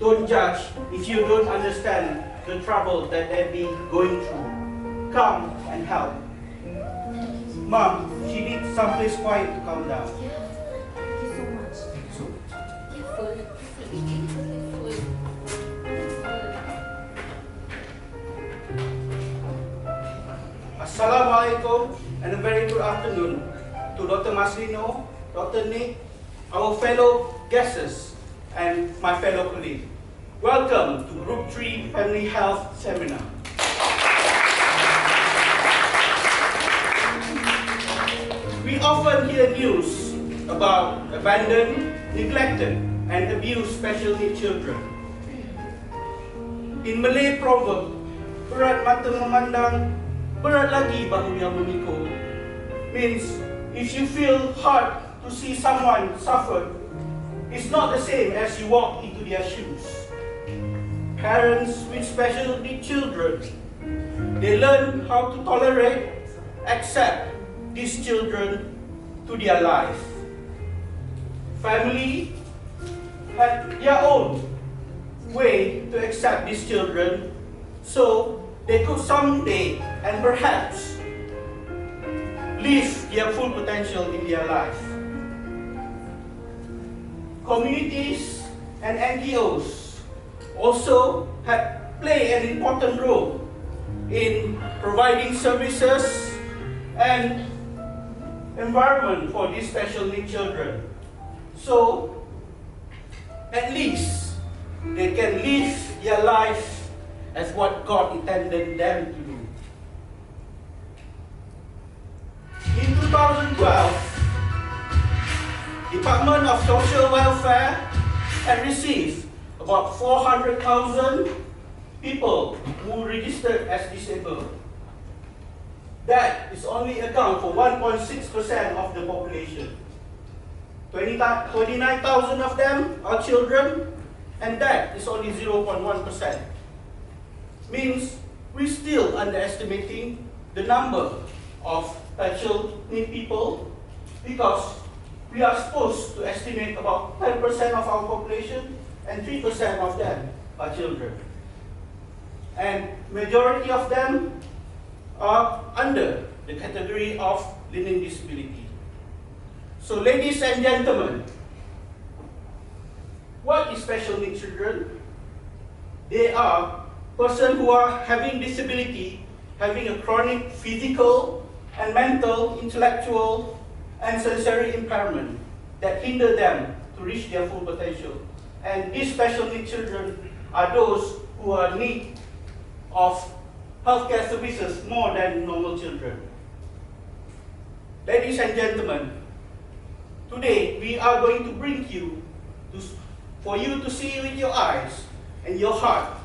Don't judge if you don't understand the trouble that they've been going through. Come and help. Mom, she needs someplace quiet to calm down. Thank you so much. Assalamualaikum and a very good afternoon to Dr. Maslinor, Dr. Nick, our fellow guests, and my fellow colleagues. Welcome to Group 3 Family Health Seminar. We often hear news about abandoned, neglected, and abused special needs children. In Malay proverb, berat mata memandang, berat lagi bahu yang memikul, means if you feel hard to see someone suffer, it's not the same as you walk into their shoes. Parents with special needs children, they learn how to tolerate, accept these children to their life. Family had their own way to accept these children, so they could someday and perhaps live their full potential in their life. Communities and NGOs also play an important role in providing services and environment for these special needs children. So, at least they can live their life as what God intended them to do. In 2012, Department of Social Welfare had received about 400,000 people who registered as disabled. That is only account for 1.6% of the population. 29,000 of them are children, and that is only 0.1%. Means we're still underestimating the number of special needs people, because we are supposed to estimate about 10% of our population, and 3% of them are children. And majority of them are under the category of learning disability. So ladies and gentlemen, what is special needs children? They are persons who are having disability, having a chronic physical and mental, intellectual, and sensory impairment that hinder them to reach their full potential. And these special needs children are those who are in need of healthcare services more than normal children. Ladies and gentlemen, today we are going to bring you for you to see with your eyes and your heart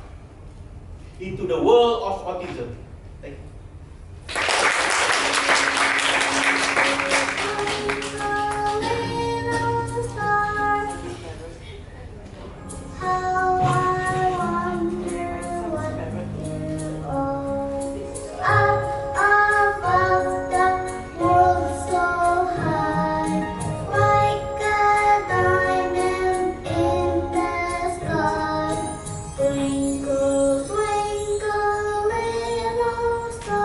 into the world of autism. Thank you. Twinkle, twinkle, little star.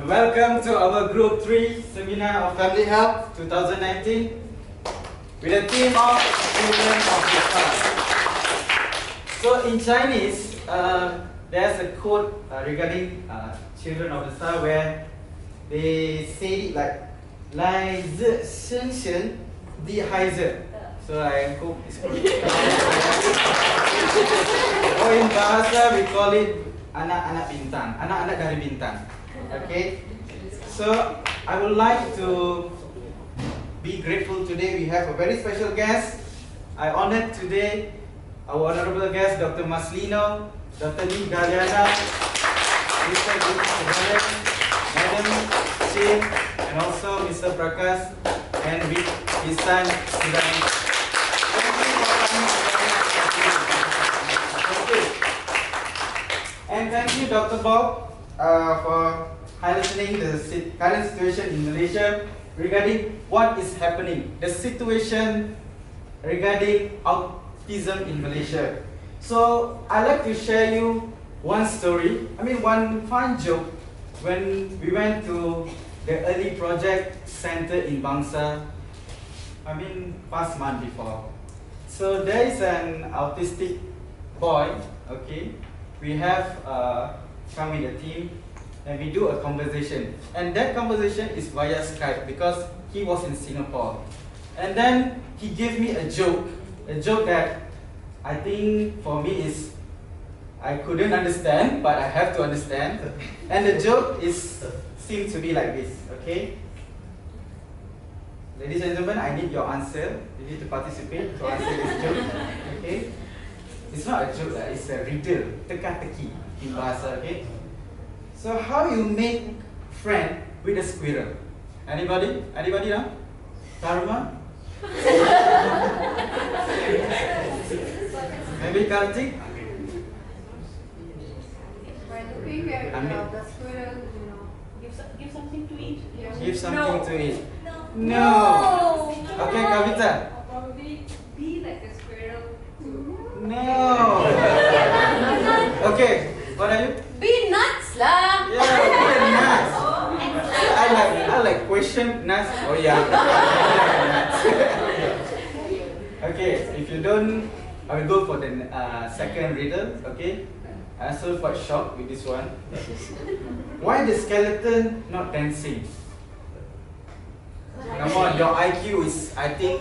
Welcome to our Group 3 Seminar of Family Health 2019 with the theme of Children of the Star. So in Chinese, there's a quote regarding Children of the Star where they say it like 来自深深的孩子. So I hope it's correct. Or in bahasa we call it anak-anak bintang, anak-anak dari bintang. Okay. So I would like to be grateful today. We have a very special guest. I honored today our honorable guest, Dr. Maslinor, Dr. Lee Galiana, Mr. Gupta, Madam Chin, and also Mr. Prakash, and with his son, Sudan. And thank you, Dr. Bob, for highlighting the current situation in Malaysia regarding what is happening, the situation regarding autism in Malaysia. So I'd like to share you one story, one fun joke when we went to the early project center in Bangsa, past month before. So there is an autistic boy, okay? We have come with a team and we do a conversation. And that conversation is via Skype because he was in Singapore. And then he gave me a joke that I think for me is, I couldn't understand, but I have to understand. And the joke seems to be like this, okay? Ladies and gentlemen, I need your answer. You need to participate to answer this joke, okay? It's not a joke, it's a riddle, teka-teki in bahasa, okay? So how you make friend with a squirrel? Anybody? Anybody now? Karma? Maybe Kartik? By looking at the squirrel, give something to eat. Give something to eat. No. Okay, Kavita. Probably be like a squirrel. No. Okay, what are you? Be nuts lah. Yeah, be nuts. I like question nuts. Oh yeah. Nuts. Okay, if you don't, I will go for the second riddle. Okay, I'm also quite shocked with this one. Why the skeleton not dancing? Come on, your IQ is, I think,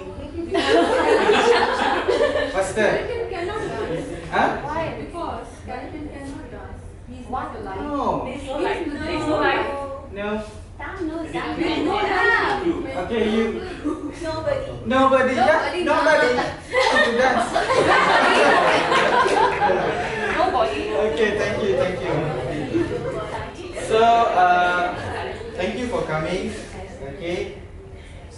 faster. Skeleton cannot dance. Huh? Why? Because skeleton cannot dance. He's not alive. No. He's alive. No. He's not alive. Okay, you. Nobody. Nobody. Yeah, nobody. To dance. Nobody. Okay, thank you. So, thank you for coming. Okay.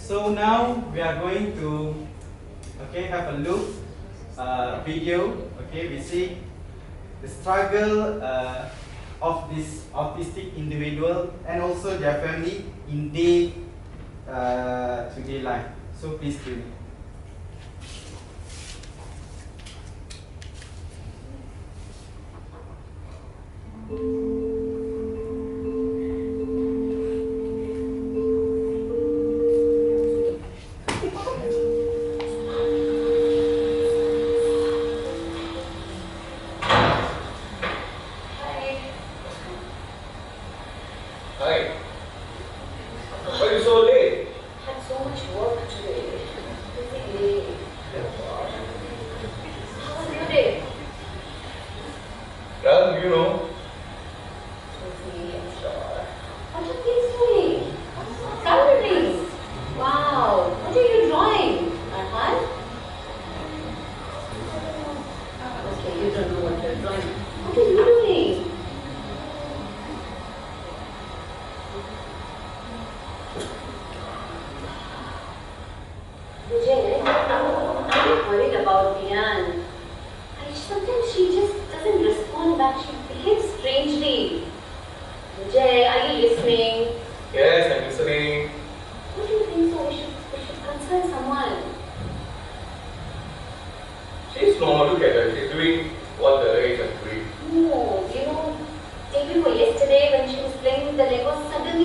So now we are going to, have a look video. Okay, we see the struggle of this autistic individual and also their family in day-to-day life. So please tune in. Hi. Why are you so late? Had so much work today. Busy. How was your day? Well, Busy, I'm sure. What are these doing? Coloring. Wow. What are you drawing? Arhan? Okay, you don't know what you're drawing. What are you doing?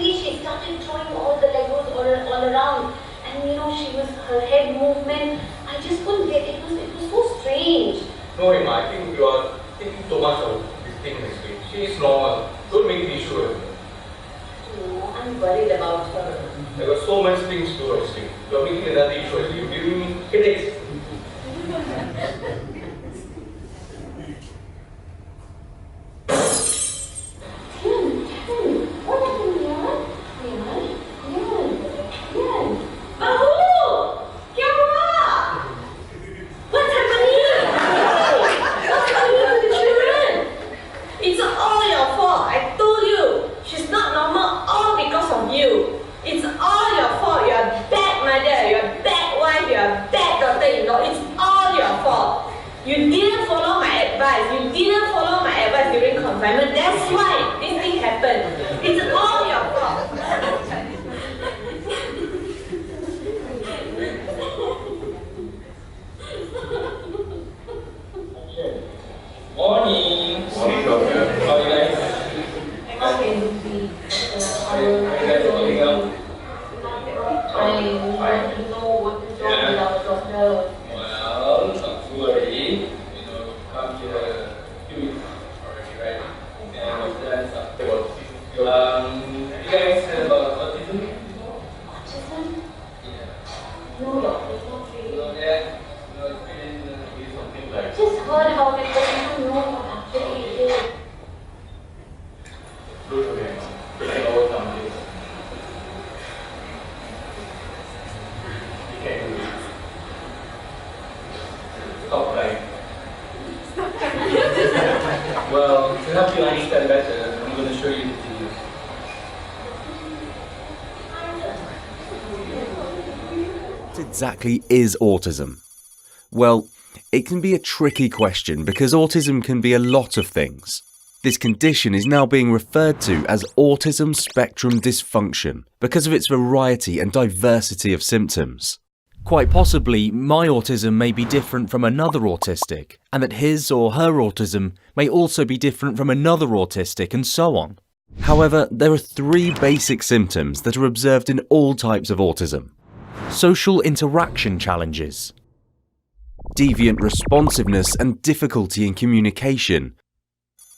suddenly she started throwing all the Legos all around. And her head movement, I just couldn't get it. It was so strange. No, Emma, I think you are thinking so much of this thing next week. She is normal. Don't make the issue. No, I'm worried about her. There were so many things to do. You are making another issue. You're giving me headaches. During confinement, that's why this thing happened. It's all your fault. Morning. Morning, doctor. How are you guys? Okay, Are you guys holding up? I want to know what is wrong with our doctor. Well, not to worry. Come here. You right? And that's you guys heard about autism? Autism? Yeah. No, doctor, not really. So yeah, it's been something like. Just heard about it, but I don't know what actually it is. Don't worry, I know something. You can do it. Stop crying. Well, to help you understand better, I'm going to show you the video. What exactly is autism? Well, it can be a tricky question because autism can be a lot of things. This condition is now being referred to as autism spectrum dysfunction because of its variety and diversity of symptoms. Quite possibly, my autism may be different from another autistic, and that his or her autism may also be different from another autistic, and so on. However, there are three basic symptoms that are observed in all types of autism. Social interaction challenges, deviant responsiveness and difficulty in communication,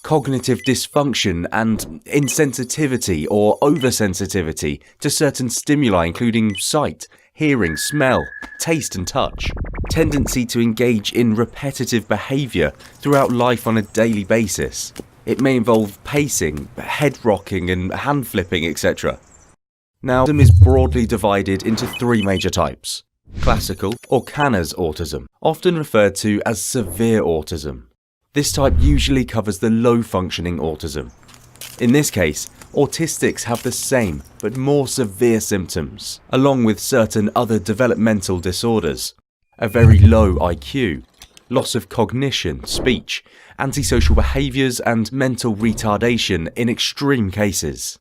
cognitive dysfunction and insensitivity or oversensitivity to certain stimuli including sight, hearing, smell, taste and touch, tendency to engage in repetitive behaviour throughout life on a daily basis. It may involve pacing, head rocking and hand flipping, etc. Now, autism is broadly divided into three major types. Classical or Kanner's autism, often referred to as severe autism. This type usually covers the low-functioning autism. In this case, autistics have the same but more severe symptoms, along with certain other developmental disorders, a very low IQ, loss of cognition, speech, antisocial behaviours and mental retardation in extreme cases.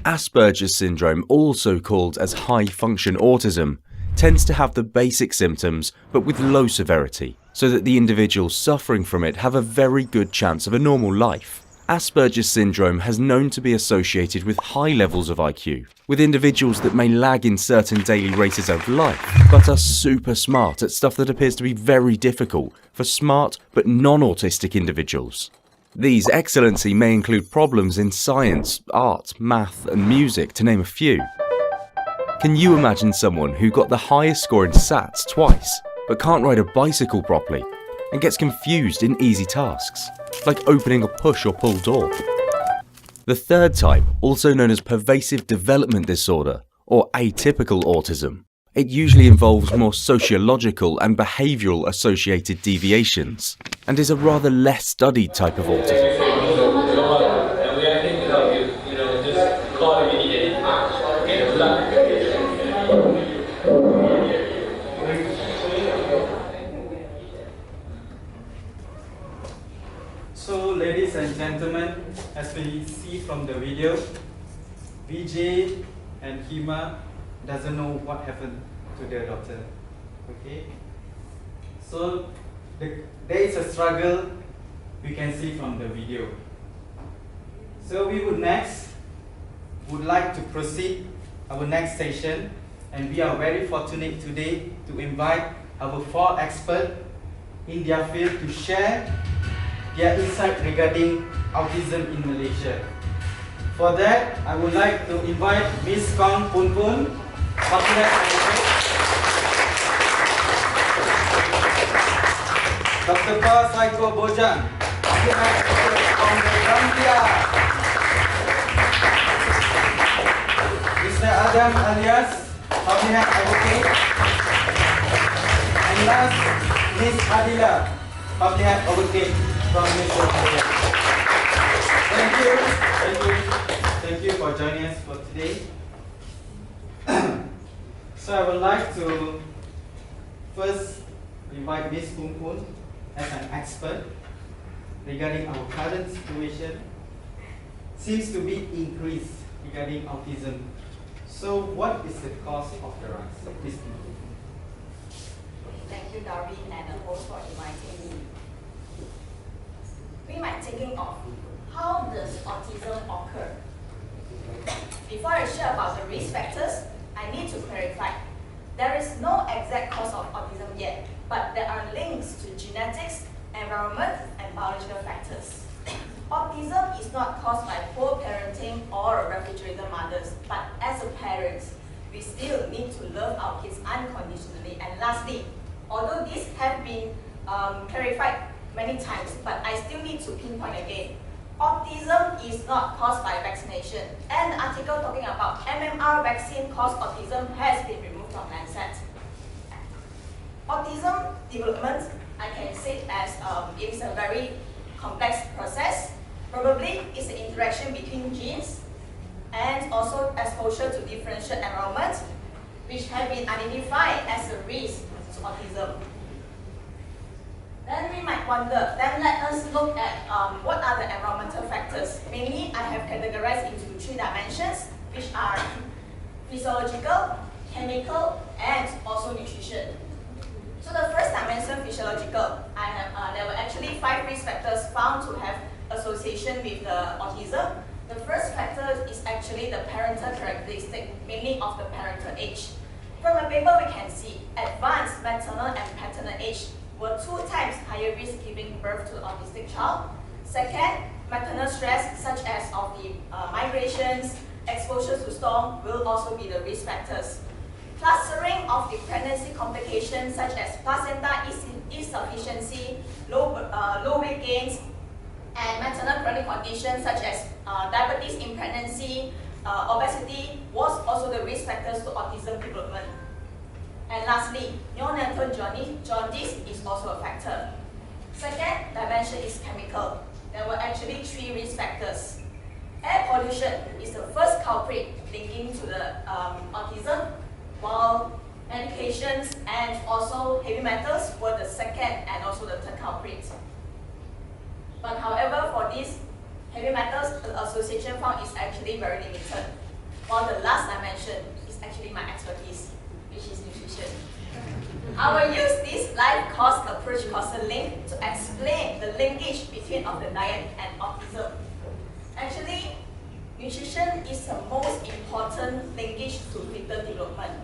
Asperger's syndrome, also called as high-function autism, tends to have the basic symptoms but with low severity, so that the individuals suffering from it have a very good chance of a normal life. Asperger's syndrome has known to be associated with high levels of IQ, with individuals that may lag in certain daily races of life, but are super smart at stuff that appears to be very difficult for smart but non-autistic individuals. These excellency may include problems in science, art, math and music, to name a few. Can you imagine someone who got the highest score in SATs twice, but can't ride a bicycle properly, and gets confused in easy tasks, like opening a push or pull door? The third type, also known as pervasive development disorder, or atypical autism. It usually involves more sociological and behavioural associated deviations, and is a rather less studied type of autism. So, ladies and gentlemen, as we see from the video, VJ and Hima doesn't know what happened to their daughter. Okay, so there is a struggle we can see from the video. So we would next would like to proceed our next session, and we are very fortunate today to invite our 4 experts in their field to share their insight regarding autism in Malaysia. For that, I would like to invite Ms. Kong Poon Poon, Public Advocate, Dr. Pa Saiko Bojang, Public Advocate from Gambia, Mr. Adam alias Public Advocate, and last, Ms. Adila, Public Advocate from Malaysia. Thank you for joining us for today. So I would like to first invite Ms. Poon Poon as an expert regarding our current situation. Seems to be increased regarding autism. So what is the cause of the rise? Ms. Poon Poon. Thank you, Darwin, and the host for inviting me. We might thinking of how does autism occur? Before I share about the risk factors, I need to clarify. There is no exact cause of autism yet, but there are links to genetics, environment, and biological factors. Autism is not caused by poor parenting or refrigerator mothers, but as a parent, we still need to love our kids unconditionally. And lastly, although these have been clarified many times, but I still need to pinpoint again. Autism is not caused by vaccination, and the article talking about MMR vaccine caused autism has been removed from Lancet. Autism development, I can say as it is a very complex process. Probably it's the interaction between genes and also exposure to differential environments, which have been identified as a risk to autism. Then we might wonder, then let us look at what are the environmental factors. Mainly, I have categorized into 3 dimensions, which are physiological, chemical, and also nutrition. So the first dimension, physiological, there were actually 5 risk factors found to have association with the autism. The first factor is actually the parental characteristic, mainly of the parental age. From the paper, we can see advanced maternal and paternal age were 2 times higher risk giving birth to an autistic child. Second, maternal stress such as of the migrations, exposure to storm will also be the risk factors. Clustering of the pregnancy complications such as placenta insufficiency, low weight gains, and maternal chronic conditions such as diabetes in pregnancy, obesity was also the risk factors to autism development. And lastly, neonatal jaundice is also a factor. Second dimension is chemical. There were actually 3 risk factors. Air pollution is the first culprit linking to the autism, while medications and also heavy metals were the second and also the third culprit. But however, for these heavy metals, the association found is actually very limited. While the last dimension is actually my expertise, which is nutrition. I will use this life cost approach counseling to explain the linkage between of the diet and autism. Actually, nutrition is the most important linkage to fetal development.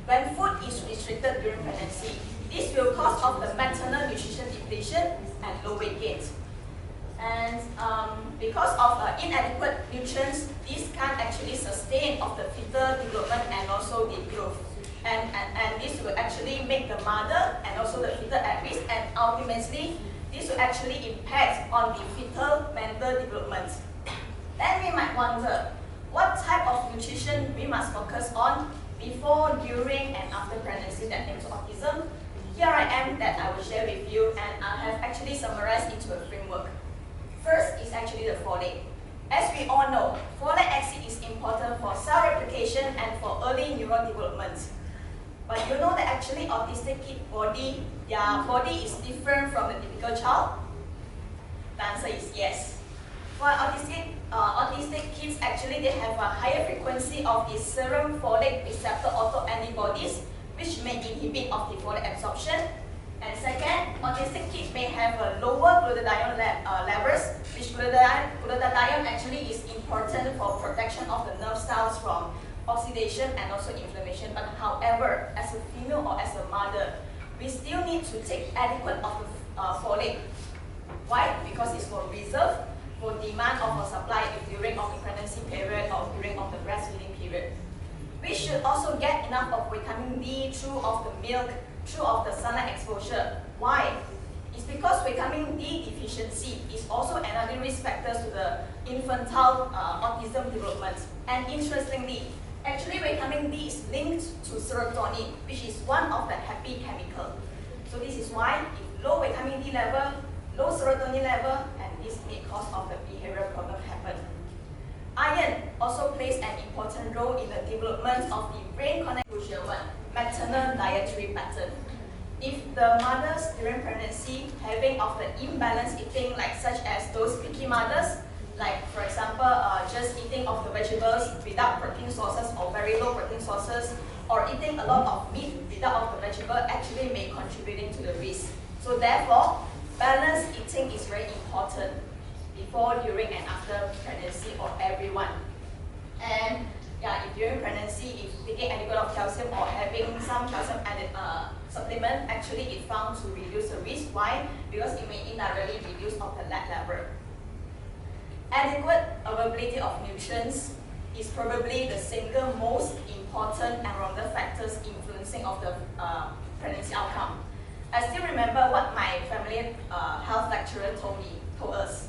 When food is restricted during pregnancy, this will cause of the maternal nutrition depletion and low weight gains. And because of inadequate nutrients, this can't actually sustain of the fetal development and also the growth. And this will actually make the mother and also the fetal at risk, and ultimately, this will actually impact on the fetal mental development. Then we might wonder, what type of nutrition we must focus on before, during, and after pregnancy that leads to autism? Here I am that I will share with you, and I have actually summarized into a framework. First is actually the folate. As we all know, folate acid is important for cell replication and for early neural development. But you know that actually autistic kid body, their body is different from the typical child? The answer is yes. For autistic kids, actually they have a higher frequency of the serum folate receptor autoantibodies, which may inhibit of the folate absorption. And second, autistic kids may have a lower glutathione levels, which glutathione actually is important for protection of the nerve cells from oxidation and also inflammation. But however, as a female or as a mother, we still need to take adequate of the folate. Why? Because it's for reserve, for demand of a supply during of the pregnancy period or during of the breastfeeding period. We should also get enough of vitamin D through of the milk, through of the sunlight exposure. Why? It's because vitamin D deficiency is also another risk factor to the infantile autism development. And interestingly, actually vitamin D is linked to serotonin, which is one of the happy chemical. So this is why if low vitamin D level, low serotonin level, and this may cause of the behavioral problem happen. Iron also plays an important role in the development of the brain connectivity. Maternal dietary pattern. If the mothers during pregnancy having of the imbalanced eating, like such as those picky mothers, like for example, just eating of the vegetables without protein sources or very low protein sources, or eating a lot of meat without of the vegetable, actually may contributing to the risk. So therefore, balanced eating is very important before, during, and after pregnancy for everyone. And yeah, if during pregnancy, if taking adequate of calcium or having some calcium added supplement, actually it's found to reduce the risk. Why? Because it may indirectly reduce of the lead level. Adequate availability of nutrients is probably the single most important environmental factors influencing of the pregnancy outcome. I still remember what my family health lecturer told us.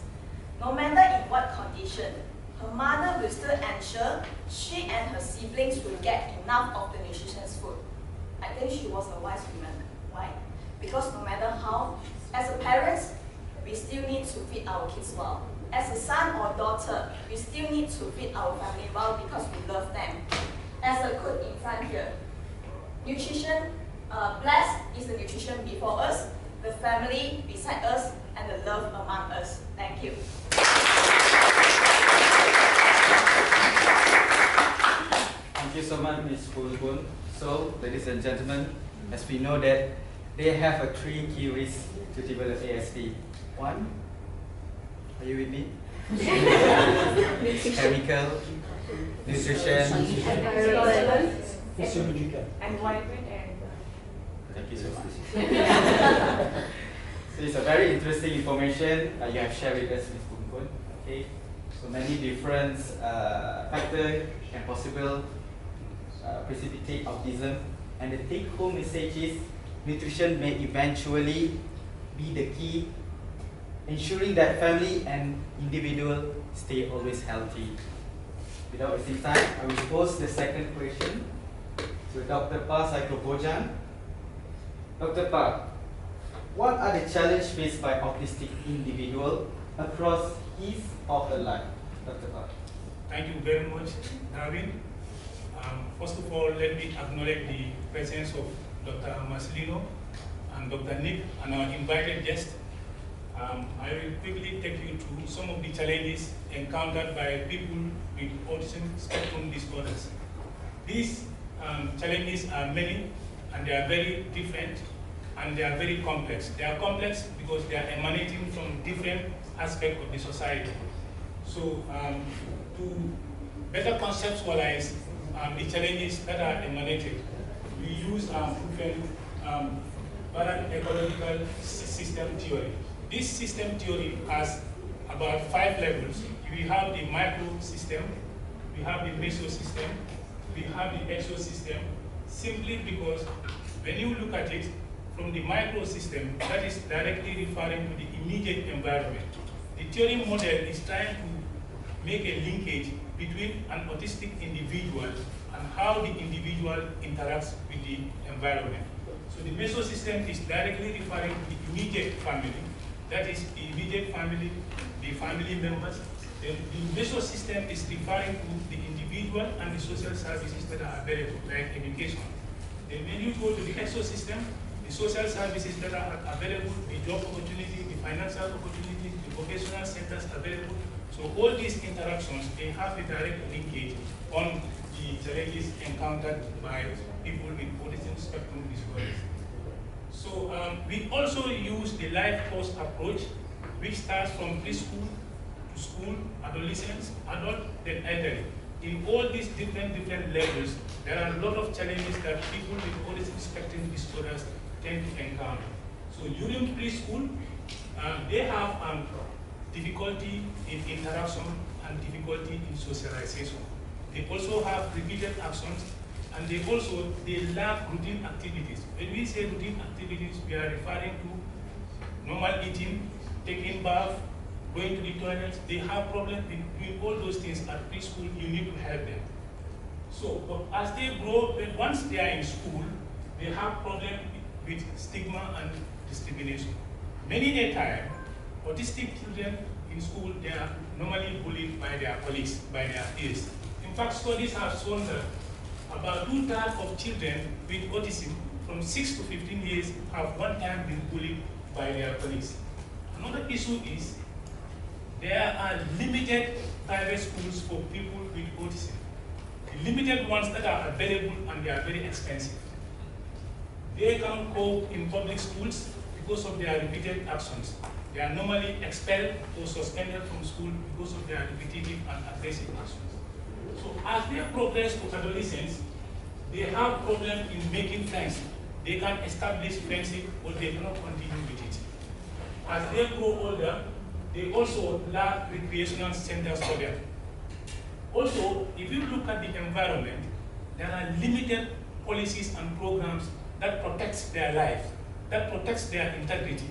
No matter in what condition, her mother will still ensure she and her siblings will get enough of the nutritious food. I think she was a wise woman. Why? Because no matter how, as a parents, we still need to feed our kids well. As a son or daughter, we still need to feed our family well because we love them. As a quote in front here, nutrition, blessed is the nutrition before us, the family beside us, and the love among us. Thank you. Thank you so much, Ms. Pulpun. So, ladies and gentlemen, as we know that they have a 3 key risks to develop ASD. 1, are you with me? Chemical, nutrition, physiological, environment, and thank you so much. So it's a very interesting information you have shared with us, Ms. Pulpun. Okay, so many different factors can possible precipitate autism, and the take-home message is nutrition may eventually be the key, ensuring that family and individual stay always healthy. Without wasting time, I will pose the second question to Dr. Pa Saikobojang. Dr. Pa, what are the challenges faced by autistic individual across his or her life? Dr. Pa. Thank you very much, Darwin. First of all, let me acknowledge the presence of Dr. Maslinor and Dr. Nick and our invited guest. I will quickly take you through some of the challenges encountered by people with autism spectrum disorders. These challenges are many, and they are very different, and they are very complex. They are complex because they are emanating from different aspects of the society. So to better conceptualize the challenges that are emanated, we use ecological system theory. This system theory has about 5 levels. We have the micro system, we have the meso system, we have the exo system, simply because when you look at it from the micro system, that is directly referring to the immediate environment. The theory model is trying to make a linkage between an autistic individual and how the individual interacts with the environment. So the meso system is directly referring to the immediate family, that is the immediate family, the family members. The meso system is referring to the individual and the social services that are available, like education. Then when you go to the exo system, the social services that are available, the job opportunity, the financial opportunity, the vocational centers available. So all these interactions, they have a direct linkage on the challenges encountered by people with autism spectrum disorders. So we also use the life course approach, which starts from preschool to school, adolescents, adult, then elderly. In all these different levels, there are a lot of challenges that people with autism spectrum disorders tend to encounter. So during preschool, they have difficulty in interaction and difficulty in socialization. They also have repeated actions, and they lack routine activities. When we say routine activities, we are referring to normal eating, taking bath, going to the toilet. They have problems in doing all those things at preschool. You need to help them. So, but as they grow, once they are in school, they have problems with stigma and discrimination. Many a time, autistic children in school, they are normally bullied by their colleagues, by their peers. In fact, studies have shown that about 2/3 of children with autism from 6 to 15 years have one time been bullied by their colleagues. Another issue is there are limited private schools for people with autism. The limited ones that are available, and they are very expensive. They can't cope in public schools because of their repeated actions. They are normally expelled or suspended from school because of their repetitive and aggressive actions. So as they progress to adolescence, they have problems in making friends. They can establish friendship, or they cannot continue with it. As they grow older, they also lack recreational centers for them. Also, if you look at the environment, there are limited policies and programs that protects their lives, that protects their integrity.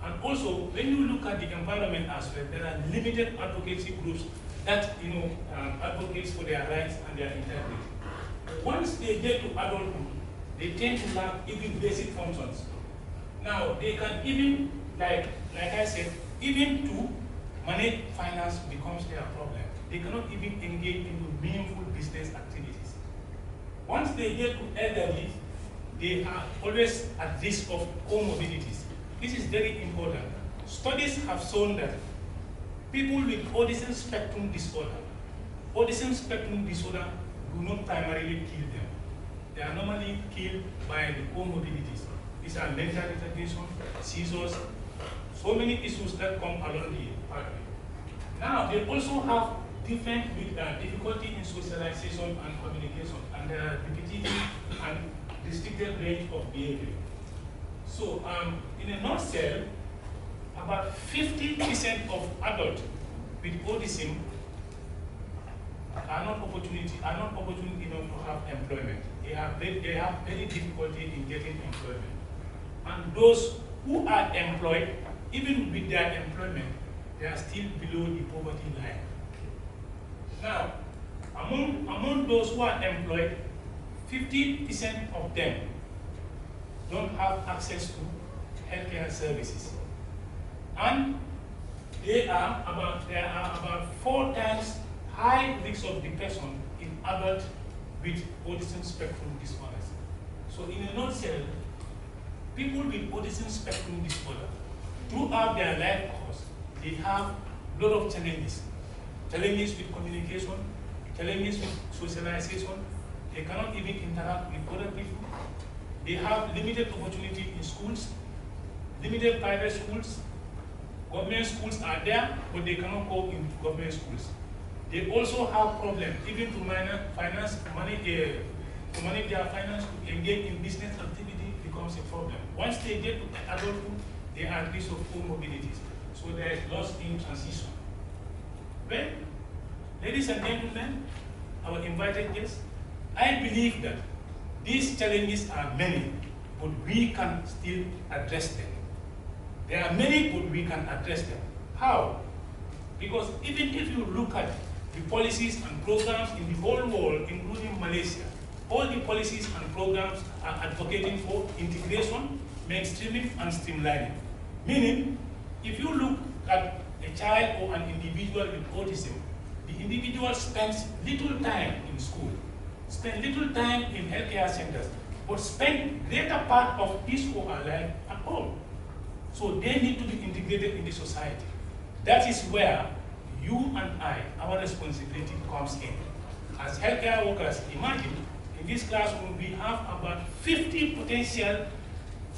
And also, when you look at the environment as well, there are limited advocacy groups that advocates for their rights and their integrity. Once they get to adulthood, they tend to lack even basic functions. Now, they can even, like I said, even to manage finance becomes their problem. They cannot even engage in meaningful business activities. Once they get to elderly, they are always at risk of comorbidities. This is very important. Studies have shown that people with autism spectrum disorder do not primarily kill them. They are normally killed by the comorbidities. These are mental retardation, seizures, so many issues that come along the pathway. Now, they also have difficulty in socialization and communication, and there are repetitive and restricted range of behavior. So, in a nutshell, about 50% of adults with autism are not opportune enough to have employment. They have very difficulty in getting employment. And those who are employed, even with their employment, they are still below the poverty line. Now, among those who are employed, 50% of them don't have access to healthcare services. And there are about 4 times high risk of depression in adults with autism spectrum disorders. So in a nutshell, people with autism spectrum disorder, throughout their life course, they have a lot of challenges. Challenges with communication, challenges with socialization. They cannot even interact with other people. They have limited opportunity in schools, limited private schools. Government schools are there, but they cannot go into government schools. They also have problems even to manage their finance, to engage in business activity becomes a problem. Once they get to adulthood, they are at risk of comorbidities. So there is loss in transition. Well, ladies and gentlemen, our invited guests, I believe that these challenges are many, but we can still address them. There are many, but we can address them. How? Because even if you look at the policies and programs in the whole world, including Malaysia, all the policies and programs are advocating for integration, mainstreaming, and streamlining. Meaning, if you look at a child or an individual with autism, the individual spends little time in school, spend little time in healthcare centers, but spend greater part of his or her life at home. So they need to be integrated in the society. That is where you and I, our responsibility comes in. As healthcare workers, imagine in this classroom we have about 50 potential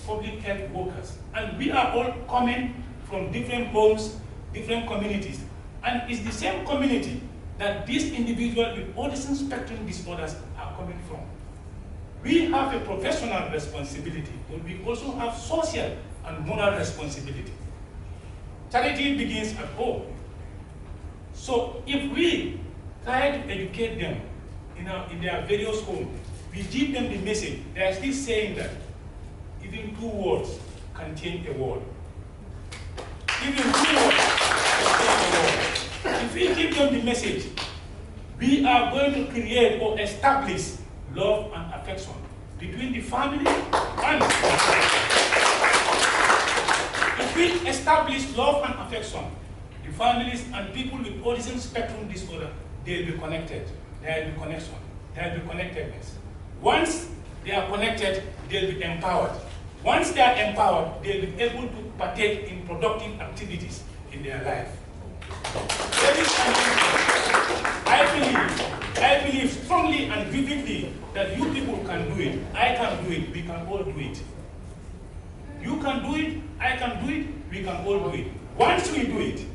public health workers, and we are all coming from different homes, different communities. And it's the same community that these individuals with autism spectrum disorders are coming from. We have a professional responsibility, but we also have social and moral responsibility. Charity begins at home. So if we try to educate them in their various homes, we give them the message. There is this saying that even 2 words can change a world. Even 2 words can change a world. If we give them the message, we are going to create or establish love and affection between the family and the If we establish love and affection, the families and people with autism spectrum disorder, they'll be connected. There'll be connection. There'll be connectedness. Once they are connected, they'll be empowered. Once they are empowered, they'll be able to partake in productive activities in their life. Ladies and gentlemen, I believe strongly and vividly that you people can do it. I can do it. We can all do it. You can do it. I can do it. We can all do it. Once we do it,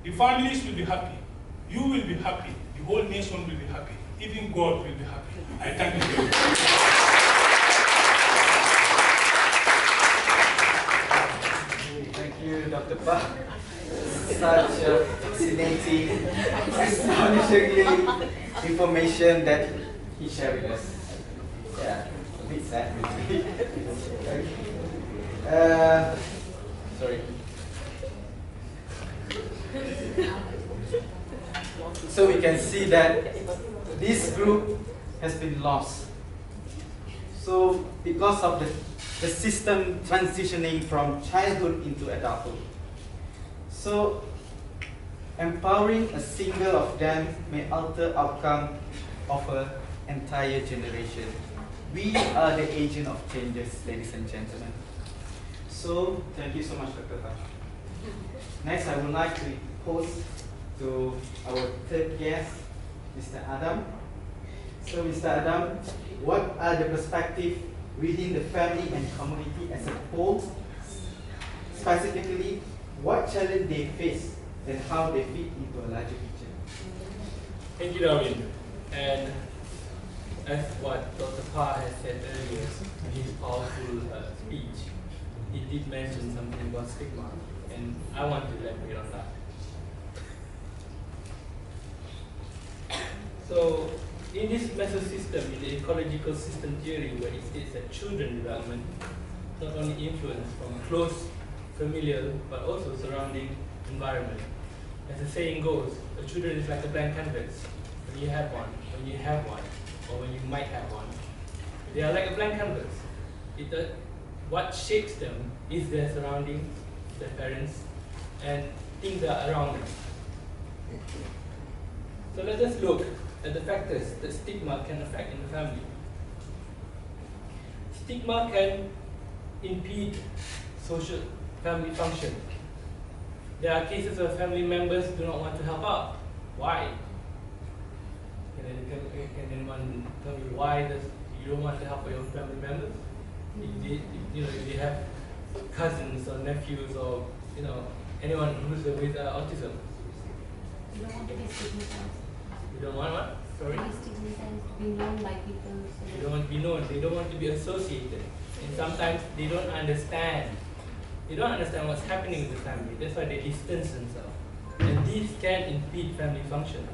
the families will be happy. You will be happy. The whole nation will be happy. Even God will be happy. I thank you very much. Thank you, Dr. Pa. Such a fascinating, astonishing information that he shared with us. Yeah, a bit sad really. Sorry. So we can see that this group has been lost. So because of the system transitioning from childhood into adulthood. So empowering a single of them may alter outcome of an entire generation. We are the agent of changes, ladies and gentlemen. So thank you so much, Dr. Ta. Next, I would like to pose to our third guest, Mr. Adam. So Mr. Adam, what are the perspectives within the family and community as a whole? Specifically, what challenge they face and how they fit into a larger picture? Thank you, Darwin. And as what Dr. Pa has said earlier in his powerful speech, he did mention something about stigma, and I want to elaborate on that. So, in this mesosystem, in the ecological system theory, where it states that children development not only influence from close, familial, but also surrounding environment. As the saying goes, a children is like a blank canvas. When you have one, or when you might have one, they are like a blank canvas. What shapes them is their surroundings, their parents, and things that are around them. So let us look at the factors that stigma can affect in the family. Stigma can impede social family function. There are cases where family members do not want to help out. Why? Can anyone tell me why you don't want to help your family members? If they have cousins or nephews or anyone who's with autism. You don't want to be stigmatized. You don't want what? Sorry? Be stigmatized, to be known by people. They don't want to be known. They don't want to be associated. And sometimes they don't understand. They don't understand what's happening in the family. That's why they distance themselves. And these can impede family function.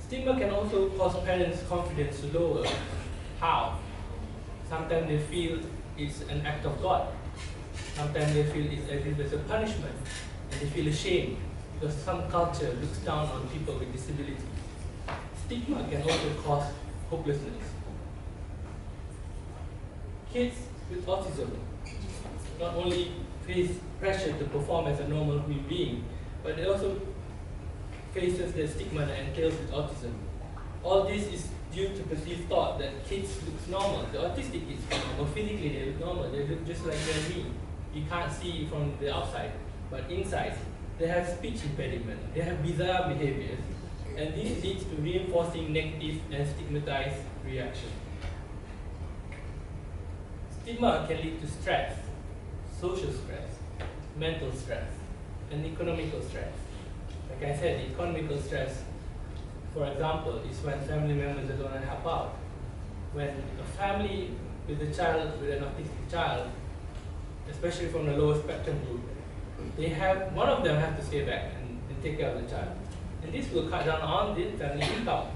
Stigma can also cause parents' confidence to lower. How? Sometimes they feel it's an act of God. Sometimes they feel it's as if it's a punishment. And they feel ashamed because some culture looks down on people with disability. Stigma can also cause hopelessness. Kids with autism not only face pressure to perform as a normal human being, but they also faces the stigma that entails with autism. All this is due to perceived thought that kids look normal. The autistic kids look normal. Physically they look normal. They look just like you and me. You can't see from the outside, but inside they have speech impediment. They have bizarre behaviors, and this leads to reinforcing negative and stigmatized reaction. Stigma can lead to stress, social stress, mental stress, and economical stress. Like I said, economical stress, for example, is when family members don't want to help out. When a family with a child, with an autistic child, especially from the lower spectrum group, one of them has to stay back and take care of the child. And this will cut down on the family income.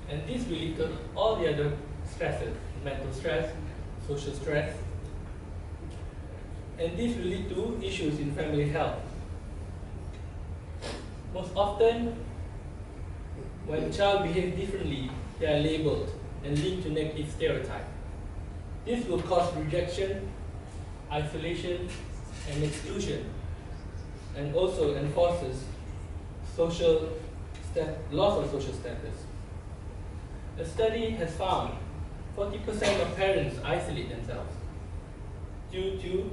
And this will lead to all the other stresses, mental stress, social stress. And this will lead to issues in family health. Most often, when a child behaves differently, they are labeled and linked to negative stereotypes. This will cause rejection, isolation, and exclusion, and also enforces loss of social status. A study has found 40% of parents isolate themselves due to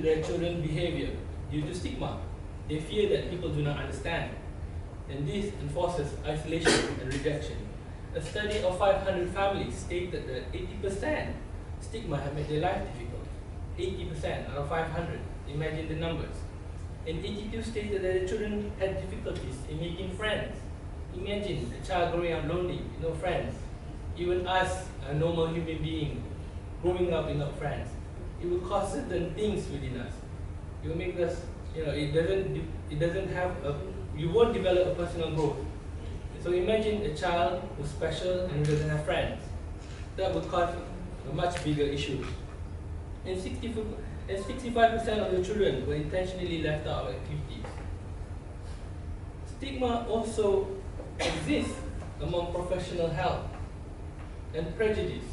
their children's behavior, due to stigma. They fear that people do not understand, and this enforces isolation and rejection. A study of 500 families stated that 80% stigma have made their life difficult. 80% out of 500. Imagine the numbers. And 82 stated that the children had difficulties in making friends. Imagine a child growing up lonely, no friends. Even us, a normal human being, growing up without friends. It will cause certain things within us. It will make us, it doesn't have you won't develop a personal growth. So imagine a child who's special and who doesn't have friends. That would cause a much bigger issue. And 65% of the children were intentionally left out of activities. Stigma also exists among professional health and prejudice.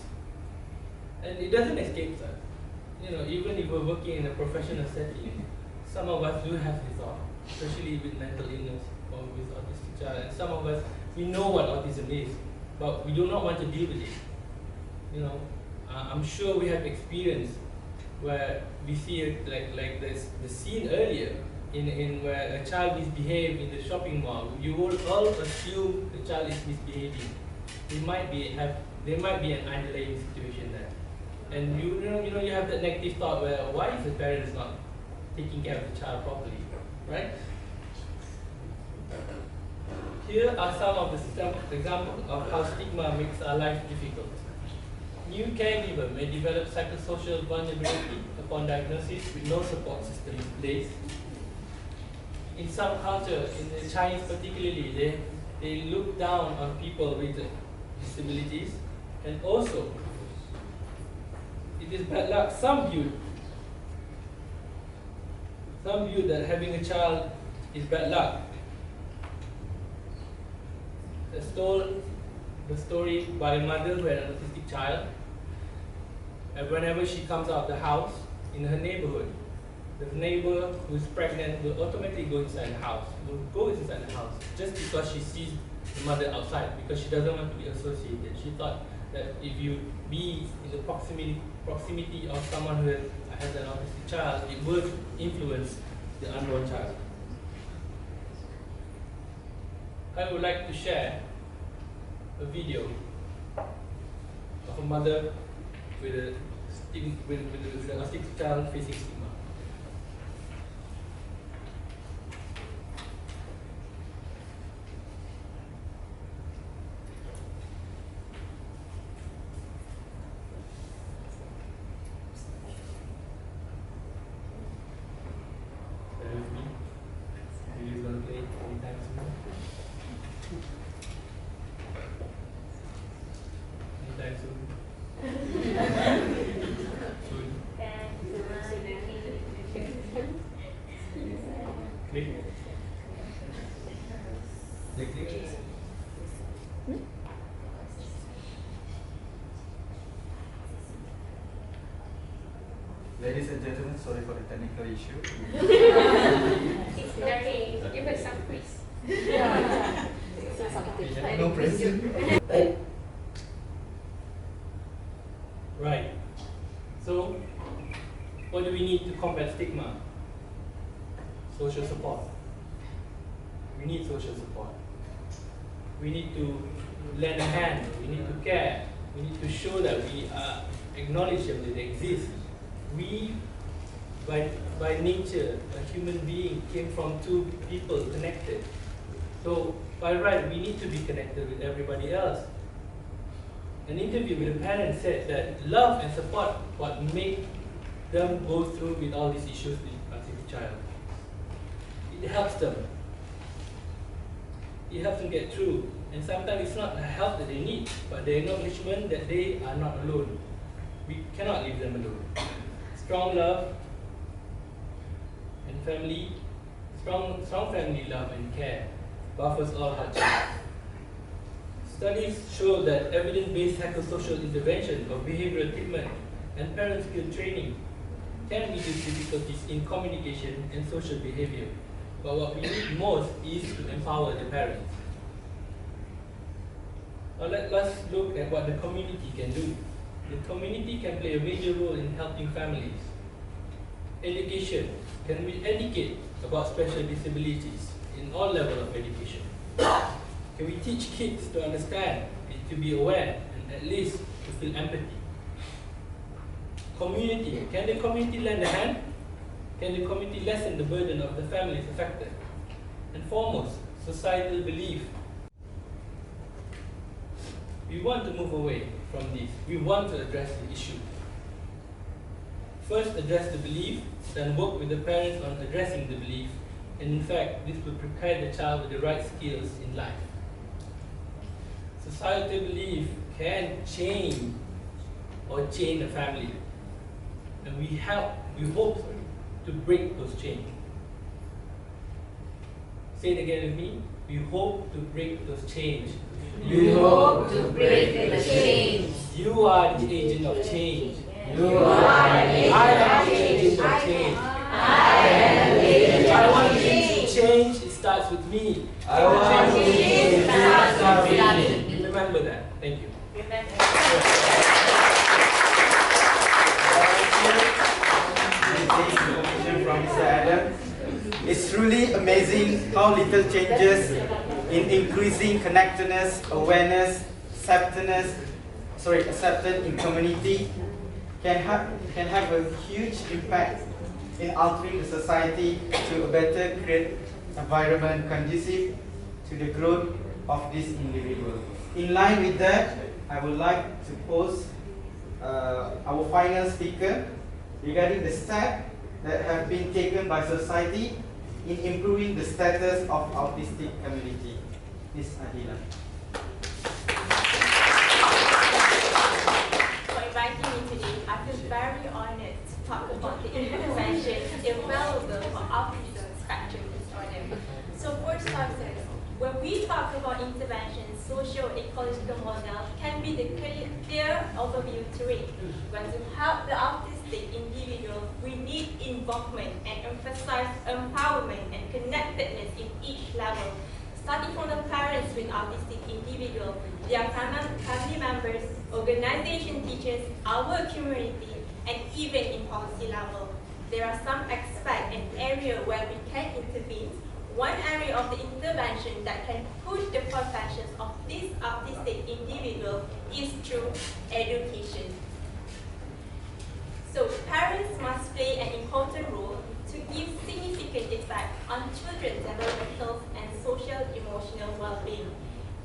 And it doesn't escape us. Even if we're working in a professional setting, some of us do have this thought, especially with mental illness or with autistic child. And some of us, we know what autism is, but we do not want to deal with it. I'm sure we have experience where we see it like this, the scene earlier in where a child misbehaves in the shopping mall. You will all assume the child is misbehaving. There might be an underlying situation there. And you have that negative thought where why is the parent not taking care of the child properly, right? Here are some of the examples of how stigma makes our life difficult. New caregiver may develop psychosocial vulnerability upon diagnosis with no support system in place. In some cultures, in the Chinese particularly, they look down on people with disabilities, and also it is bad luck. Some view that having a child is bad luck. The story by a mother who had an autistic child, and whenever she comes out of the house in her neighborhood, the neighbor who's pregnant will automatically go inside the house, just because she sees the mother outside, because she doesn't want to be associated. She thought that if you be in the proximity of someone who has an autistic child, it would influence the unborn child. I would like to share a video of a mother with an autistic child facing stigma. Ladies and gentlemen, sorry for the technical issue. It's okay. Give us some quiz. No pressure. Right. So, what do we need to combat stigma? Social support. We need social support. We need to lend a hand. We need to care. We need to show that we acknowledge them, that they exist. We by nature, a human being came from two people connected. So by right, we need to be connected with everybody else. An interview with a parent said that love and support what make them go through with all these issues with autistic child. It helps them. It helps them get through. And sometimes it's not the help that they need, but the acknowledgement that they are not alone. We cannot leave them alone. Strong love and family, strong family love and care buffers all hardships. Studies show that evidence-based psychosocial intervention of behavioral treatment and parent skill training can reduce difficulties in communication and social behavior. But what we need most is to empower the parents. Now let's look at what the community can do. The community can play a major role in helping families. Education. Can we educate about special disabilities in all levels of education? Can we teach kids to understand and to be aware and at least to feel empathy? Community. Can the community lend a hand? Can the community lessen the burden of the families affected? And foremost, societal belief. We want to move away from this. We want to address the issue. First, address the belief, then work with the parents on addressing the belief, and in fact, this will prepare the child with the right skills in life. Societal belief can change or chain a family, and we hope to break those chains. Say it again with me. We hope to break those chains. We hope to break the chains. You are the agent of change. You are the agent I am of the agent of change. change. I am the agent I of want things change. to change. It starts with me. I want things to start with me. Remember that. Thank you. From Mr. Adam. It's truly amazing how little changes in increasing connectedness, awareness, acceptance in community can have a huge impact in altering the society to a better create environment conducive to the growth of this individual. In line with that, I would like to pose our final speaker regarding the steps that have been taken by society in improving the status of autistic community. Ms. Adila. For inviting me today, I feel very honored to talk about the intervention available for autism spectrum disorder. So for starters, when we talk about intervention, socio-ecological model can be the clear overview to it. But to help the autistic individual, we need involvement and emphasize empowerment and connectedness in each level. Starting from the parents with autistic individual, their family members, organization teachers, our community, and even in policy level. There are some aspects and areas where we can intervene. One area of the intervention that can push the potentials of this autistic individual is through education. So parents must play an important role to give significant effect on children's developmental and social emotional well-being.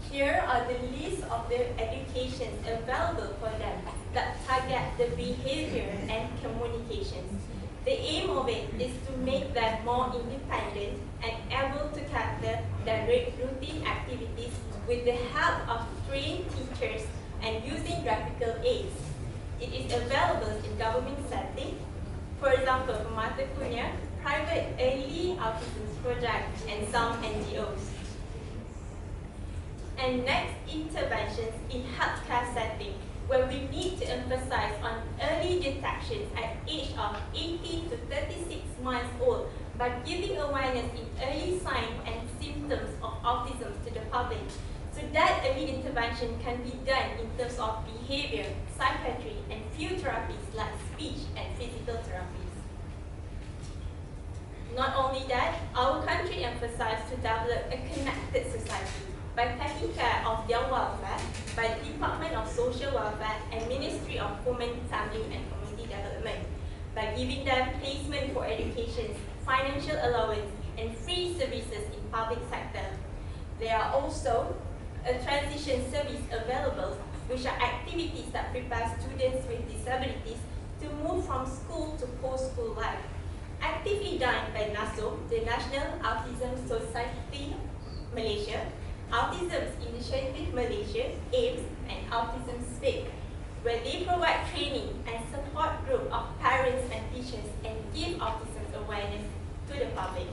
Here are the list of the educations available for them that target the behavior and communications. The aim of it is to make them more independent and able to cater their routine activities with the help of trained teachers and using graphical aids. It is available in government setting, for example, Mata Punya, private early autism project, and some NGOs. And next, interventions in healthcare setting, where we need to emphasize on early detection at age of 18 to 36 months old by giving awareness in early signs and symptoms of autism to the public. So that early intervention can be done in terms of behavior, psychiatry, and few therapies like speech and physical therapies. Not only that, our country emphasized to develop a connected society by taking care of their welfare by the Department of Social Welfare and Ministry of Women, Family and Community Development. by giving them placement for education, financial allowance, and free services in public sector. There are also a transition service available, which are activities that prepare students with disabilities to move from school to post-school life. Actively done by NASO, the National Autism Society Malaysia, Autism Initiative Malaysia, AIMS, and Autism Speak, where they provide training and support group of parents and teachers and give autism awareness to the public.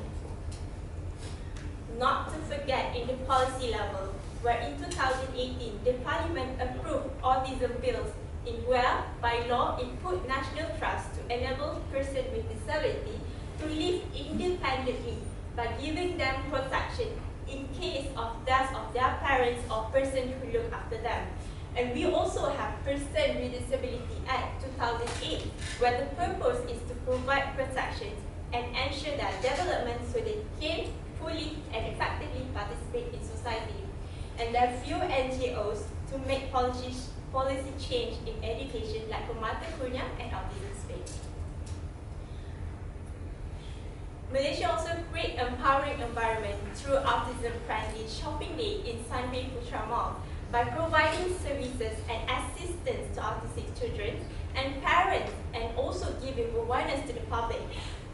Not to forget in the policy level, where in 2018, the Parliament approved autism bills in where, by law, it put national trust to enable persons with disability to live independently by giving them protection in case of death of their parents or person who look after them. And we also have Person with Disability Act 2008, where the purpose is to provide protections and ensure their development so they can fully and effectively participate in society. And there are few NGOs to make policy change in education like Mata Kunyah and Autism Space. Malaysia also create empowering environment through autism-friendly shopping day in Sunway Putra Mall by providing services and assistance to autistic children and parents, and also giving awareness to the public.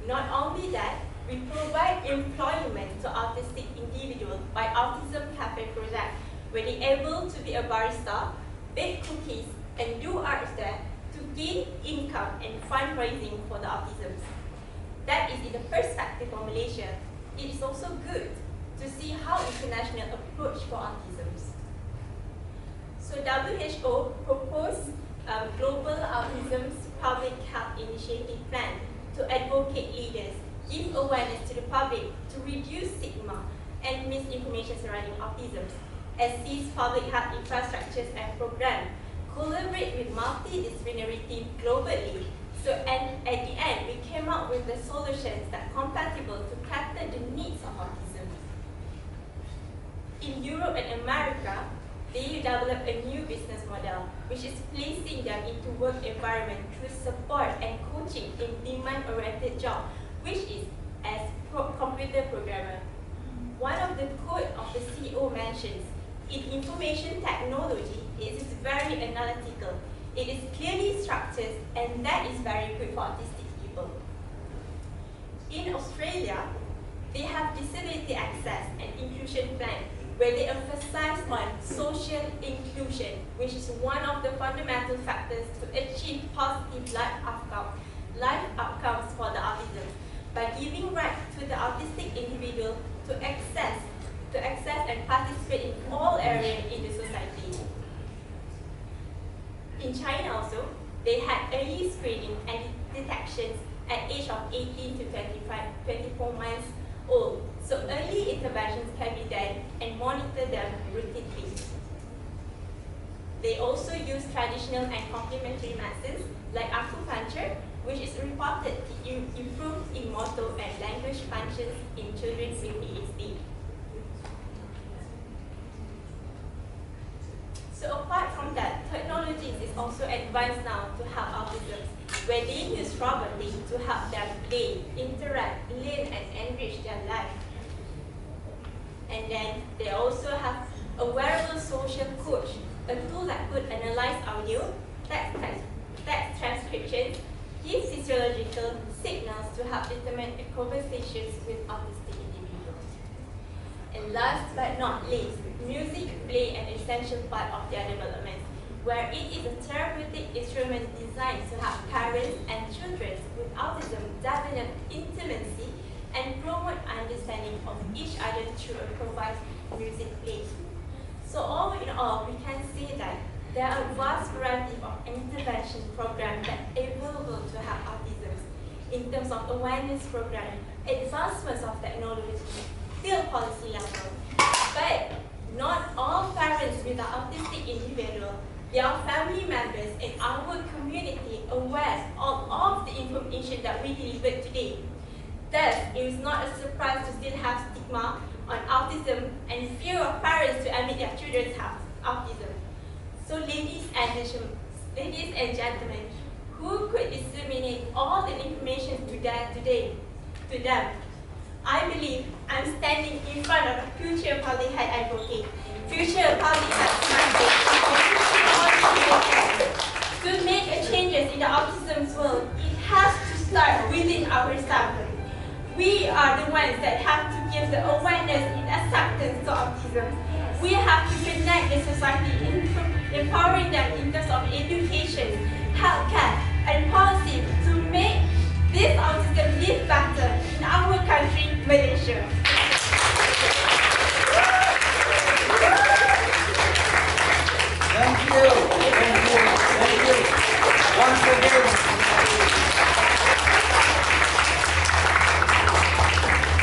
Not only that, we provide employment to autistic individuals by Autism Cafe project, where they're able to be a barista, bake cookies, and do art there to gain income and fundraising for the autism. That is in the perspective of Malaysia. It is also good to see how international approach for autism. So WHO proposed Global Autism Public Health Initiative Plan to advocate leaders, give awareness to the public to reduce stigma and misinformation surrounding autism, assist public health infrastructures and programs, collaborate with multidisciplinary teams globally. So and at the end, we came up with the solutions that are compatible to cater the needs of autism. In Europe and America, they developed a new business model, which is placing them into work environment through support and coaching in demand-oriented job, which is as computer programmer. One of the quote of the CEO mentions, in information technology, it is very analytical. It is clearly structured, and that is very good for autistic people. In Australia, they have disability access and inclusion plan, where they emphasize on social inclusion, which is one of the fundamental factors to achieve positive life outcomes for the autism, by giving right to the autistic individual to access and participate in all areas in the society. In China also, they had early screening and detections at age of 18 to 24 months old. So early interventions can be done and monitor them routinely. They also use traditional and complementary methods like acupuncture, which is reported to improve in motor and language functions in children with ASD. So apart from that, technologies is also advanced now to help autism, where they use robotics to help them play, interact, learn, and enrich their life. And then they also have a wearable social coach, a tool that could analyze audio, text transcriptions, give physiological signals to help determine conversations with autistic individuals. And last but not least, music play an essential part of their development, where it is a therapeutic instrument designed to help parents and children with autism develop intimacy and promote understanding of each other through a improvised music play. So all in all, we can see that there are a vast variety of intervention programs that are available to help autism in terms of awareness program, advancements of technology, still policy level. But not all parents with an autistic individual, their family members in our community aware of the information that we delivered today. Thus, it is not a surprise to still have stigma on autism and fear of parents to admit their children have autism. So ladies and gentlemen, who could disseminate all the information to them. I believe I'm standing in front of a future public health advocate, future public health scientist. To make a changes in the autism world, it has to start within ourselves. We are the ones that have to give the awareness and acceptance to autism. We have to connect the society, empowering them in terms of education, healthcare, and policy to make this autism live better in our country, Malaysia. Thank you. Once again.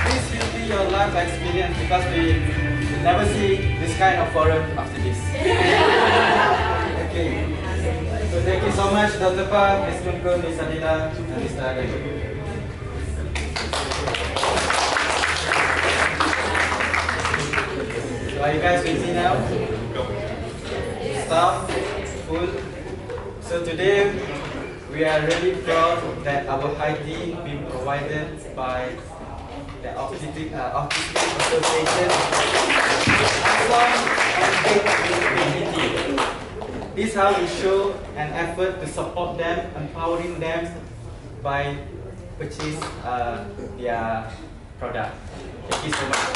This will be your life experience because we will never see this kind of forum after this. Okay. So thank you so much, Dr. Pa, Ms. Kunkun, Ms. Adila, and Mr. Adil. So are you guys with me now? Staff, full. So today we are really proud that our high tea being provided by the Autistic Association and community. This is how we show an effort to support them, empowering them by purchase their product. Thank you so much.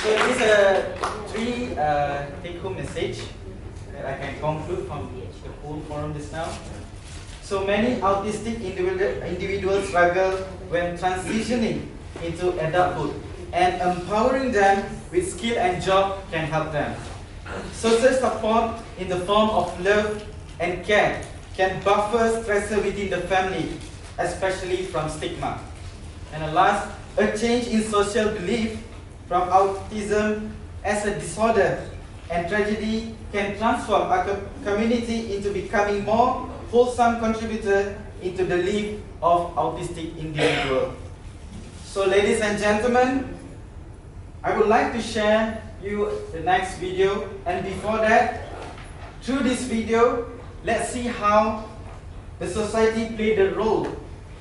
So these are three take-home message that I can conclude from the whole forum just now. So many autistic individuals struggle when transitioning into adulthood, and empowering them with skill and job can help them. Social support in the form of love and care can buffer stress within the family, especially from stigma. And last, a change in social belief from autism as a disorder and tragedy can transform our community into becoming more wholesome contributor into the life of autistic individual. So ladies and gentlemen, I would like to share you the next video, and before that, through this video, let's see how the society played a role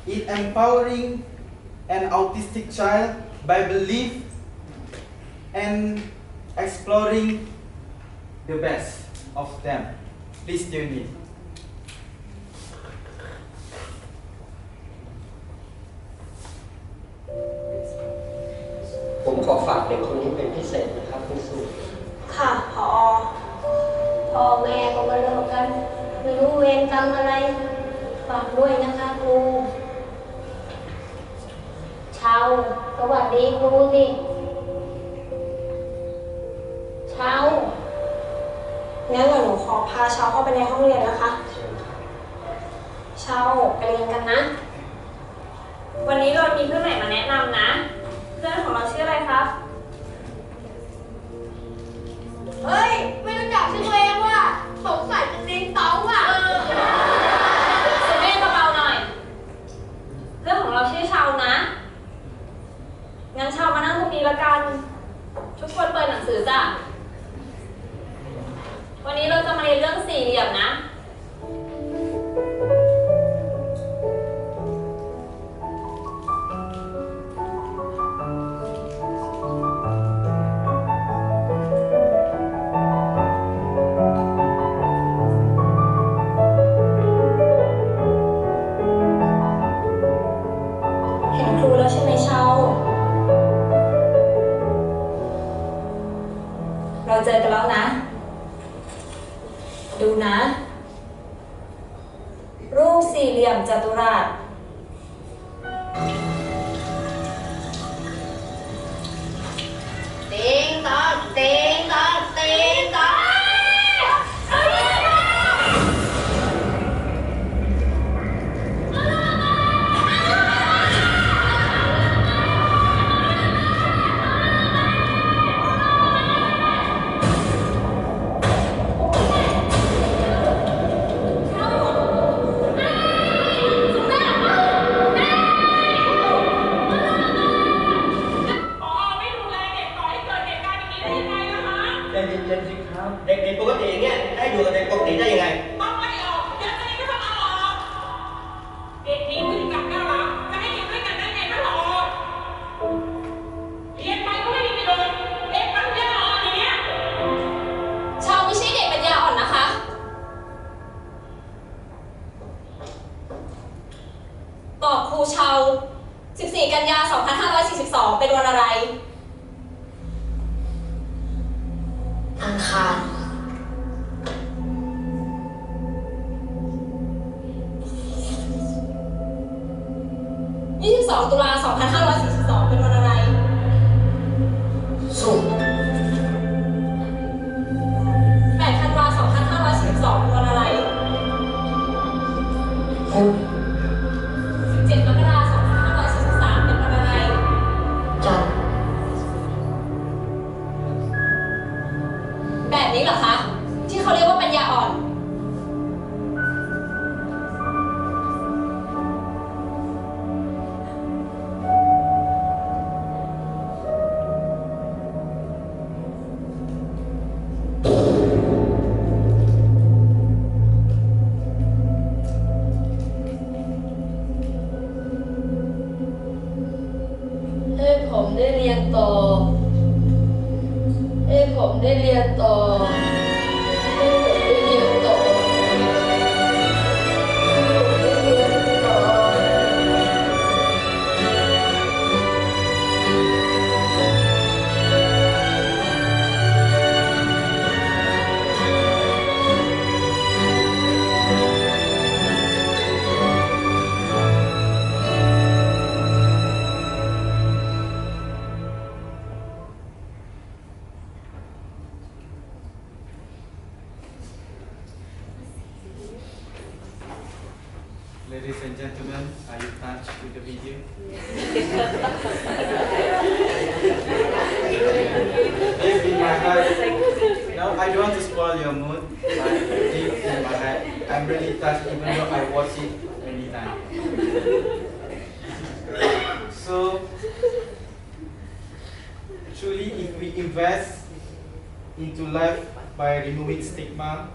in empowering an autistic child by belief and exploring the best of them. Please tune in. ผมขอฝากเด็กคนนี้เป็นพิเศษนะครับคุณสุ ค่ะผอ.พ่อแม่ก็มาเลิกกันไม่รู้เวรกรรมอะไรฝากด้วยนะคะครูชาวสวัสดีครูสิชาวงั้นเดี๋ยวหนูขอพาชาวเข้าไปในห้องเรียนนะคะชาวไปเรียนกันนะวันนี้เรามีเพื่อนใหม่มาแนะนำนะเพื่อนของเราชื่ออะไรครับ เฮ้ยไม่รู้จักชื่อตัวเองว่ะสงสัยจะติงตองว่ะเซเว่นเบาๆหน่อยเรื่องของเราชื่อชาวนะงั้นชาวมานั่งตรงนี้ละกันทุกคนเปิดหนังสือจ้ะวันนี้เราจะมาเรียนเรื่องสี่เหลี่ยมนะเราเจอกันแล้วนะดูนะรูปสี่เหลี่ยมจัตุรัสติงตองติงตองติงตอง ชาว 14 กันยา 2542 เป็นวันอะไร อังคาร 22 ตุลา 2542 เป็นวันอะไร ศุกร์ 8 ธันวา 2542 เป็นวันอะไร พุธ 17 มกราคม 2543 เป็นวันอะไร จันทร์ แบบนี้เหรอคะ ที่เขาเรียกว่าปัญญาอ่อน ให้ผมได้เรียนต่อ ให้ผมได้เรียนต่อ ให้ผมได้เรียนต่อ ให้ผมได้เรียนต่อ Ladies and gentlemen, are you touched with the video? Deep in my heart, no, I don't want to spoil your mood, but deep in my heart, I'm really touched even though I watch it many times. So, truly if we invest into life by removing stigma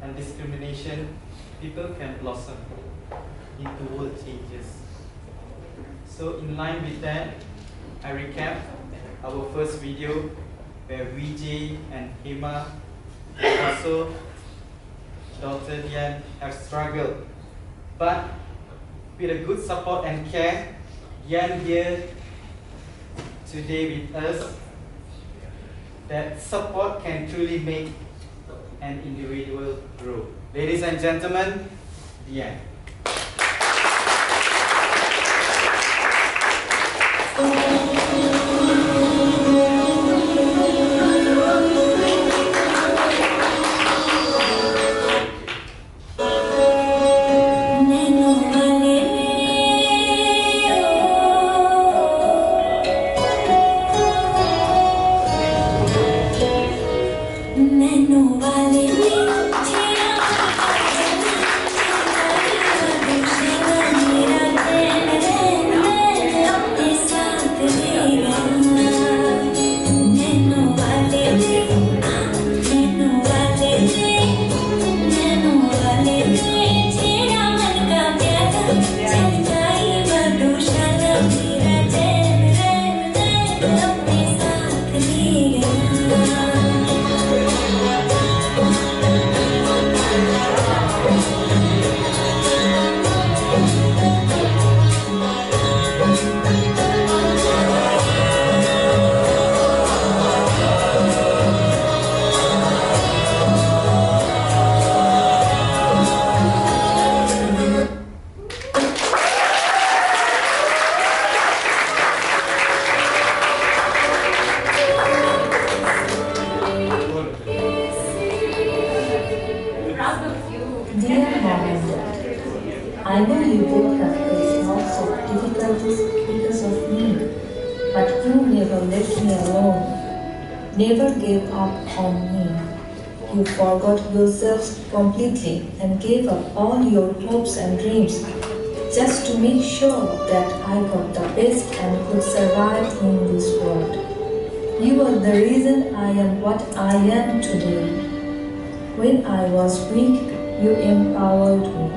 and discrimination, people can blossom into world changes. So in line with that, I recap our first video where Vijay and Hema and also Dr. Dian have struggled. But with a good support and care, Dian here today with us, that support can truly make an individual grow. Ladies and gentlemen, Dian. I know you both have faced lots of difficulties because of me, but you never left me alone, never gave up on me. You forgot yourselves completely and gave up all your hopes and dreams just to make sure that I got the best and could survive in this world. You are the reason I am what I am today. When I was weak, you empowered me.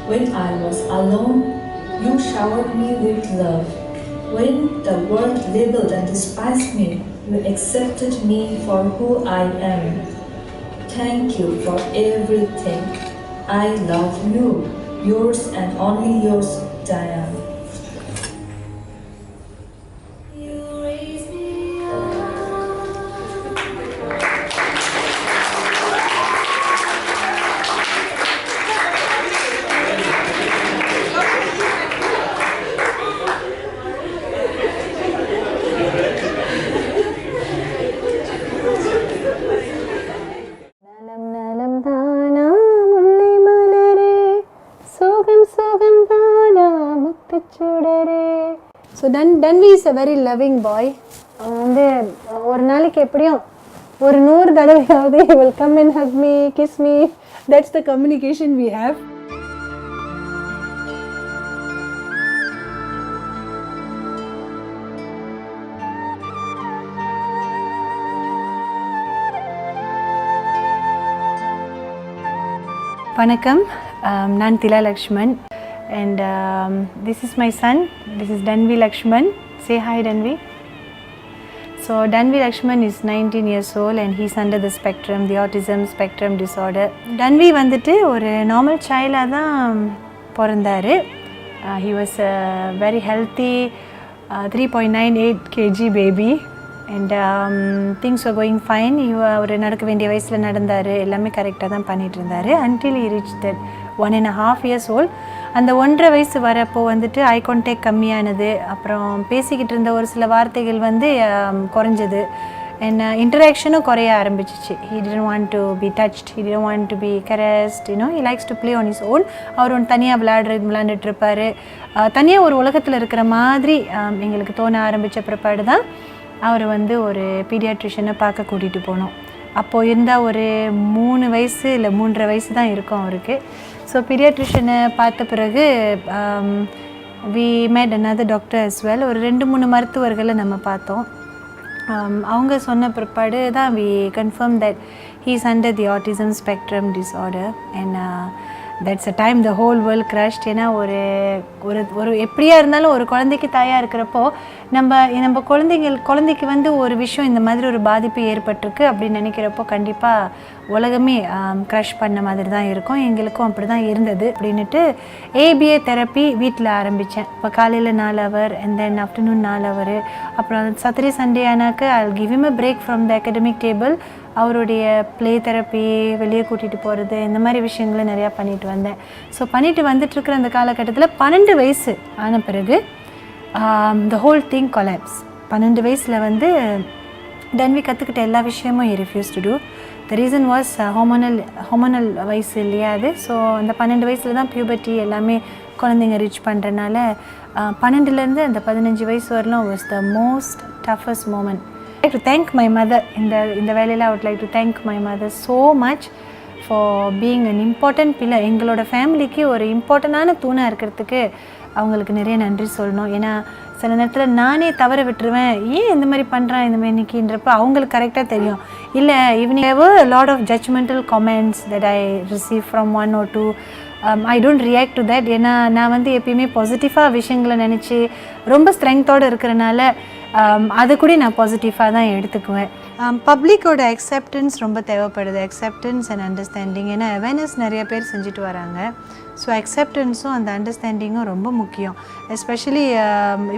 When I was alone, you showered me with love. When the world labeled and despised me, you accepted me for who I am. Thank you for everything. I love you. Yours and only yours, Diane. விளக்குச்சுடரே. So Danvi is a very loving boy. அவன் வந்து ஒரு நாளைக்கு எப்படியும் ஒரு 100 தடவையாவது he will come and hug me, kiss me. That's the communication we have. Vanakkam, நான் Tila Lakshman and this is my son. This is Danvi Lakshman. Say hi Danvi. So Danvi Lakshman is 19 years old and he's under the spectrum, the autism spectrum disorder. Danvi வந்துட்டு ஒரு normal child தான் பிறந்தாரு. He was a very healthy 3.98 kg baby and things were going fine. ஒரு நடக்க வேண்டிய வயசில் நடந்தார், எல்லாமே கரெக்டாக தான் பண்ணிகிட்டு இருந்தார் until he reached that 1.5 years old. அந்த 1.5 வயசு வரப்போ வந்துட்டு ஐ கான்டாக்ட் கம்மியானது, அப்புறம் பேசிக்கிட்டு இருந்த ஒரு சில வார்த்தைகள் வந்து குறைஞ்சது and இன்டராக்ஷனும் குறைய ஆரம்பிச்சிச்சு. He didn't want to be touched, he didn't want to be caressed, you know, he likes to play on his own. அவர் ஒன்று தனியாக விளையாண்டுட்டு இருப்பார். தனியாக ஒரு உலகத்தில் இருக்கிற மாதிரி எங்களுக்கு தோண ஆரம்பித்த பிற்பாடு தான் அவர் வந்து ஒரு பீடியாட்ரிஷனை பார்க்க கூட்டிகிட்டு போனோம். அப்போது இருந்தால் ஒரு 3 வயசு இல்லை 3.5 வயசு தான் இருக்கும் அவருக்கு. ஸோ பீடியாட்ரிஷனை பார்த்த பிறகு we met another doctor as well. ஒரு 2-3 மருத்துவர்களை நம்ம பார்த்தோம். அவங்க சொன்ன பிற்பாடு தான் we confirmed that he is under the autism spectrum disorder and that's a time the whole world crashed. ஏன்னா ஒரு ஒரு எப்படியா இருந்தாலும் ஒரு குழந்தைக்கு தாயாக இருக்கிறப்போ நம்ம குழந்தைக்கு வந்து ஒரு விஷயம் இந்த மாதிரி ஒரு பாதிப்பு ஏற்பட்டிருக்கு அப்படின்னு நினைக்கிறப்போ கண்டிப்பாக உலகமே க்ரஷ் பண்ண மாதிரி தான் இருக்கும். எங்களுக்கும் அப்படி தான் இருந்தது. அப்படின்ட்டு ABA தெரப்பி வீட்டில் ஆரம்பித்தேன். இப்போ காலையில் 4 hour and then afternoon 4 hour. அப்புறம் Saturday Sunday ஆனாக்க I'll give him a break from the academic table. அவருடைய ப்ளே தெரப்பி, வெளியே கூட்டிகிட்டு போகிறது, இந்த மாதிரி விஷயங்களை நிறையா பண்ணிட்டு வந்தேன். ஸோ பண்ணிட்டு வந்துட்டுருக்கிற அந்த காலகட்டத்தில் 12 வயசு ஆன பிறகு the whole thing collapse. 12 வயசில் வந்து Danvi கற்றுக்கிட்ட எல்லா விஷயமும் he refused to do. The reason was hormonal வயசு இல்லையா அது. ஸோ அந்த 12 வயசில் தான் பியூபர்ட்டி எல்லாமே குழந்தைங்க ரீச் பண்ணுறனால 12லேருந்து அந்த 15 வயசு வரலும் was the most toughest moment. I would like to thank my mother. இந்த வேலையில் I would like to thank my mother so much for being an important pillar. எங்களோட ஃபேமிலிக்கு ஒரு இம்பார்ட்டண்டான தூணாக இருக்கிறதுக்கு அவங்களுக்கு நிறைய நன்றி சொல்லணும். ஏன்னா சில நேரத்தில் நானே தவற விட்டுருவேன், ஏன் இந்த மாதிரி பண்ணுறான் இந்த மாதிரி நிற்கின்றப்ப அவங்களுக்கு கரெக்டாக தெரியும். இல்லை evening have a lot of judgmental comments that I receive from 1 or 2. I don't react to that. ஏன்னா நான் வந்து எப்பயுமே பாசிட்டிவாக விஷயங்களை நினச்சி ரொம்ப ஸ்ட்ரெங்த்தோடு இருக்கிறனால அதை கூட நான் பாசிட்டிவாக தான் எடுத்துக்குவேன். பப்ளிக்கோட அக்செப்டன்ஸ் ரொம்ப தேவைப்படுது. Acceptance and understanding. ஏன்னா அவேர்னஸ் நிறைய பேர் செஞ்சுட்டு வராங்க. ஸோ அக்செப்டன்ஸும் அந்த அண்டர்ஸ்டாண்டிங்கும் ரொம்ப முக்கியம். எஸ்பெஷலி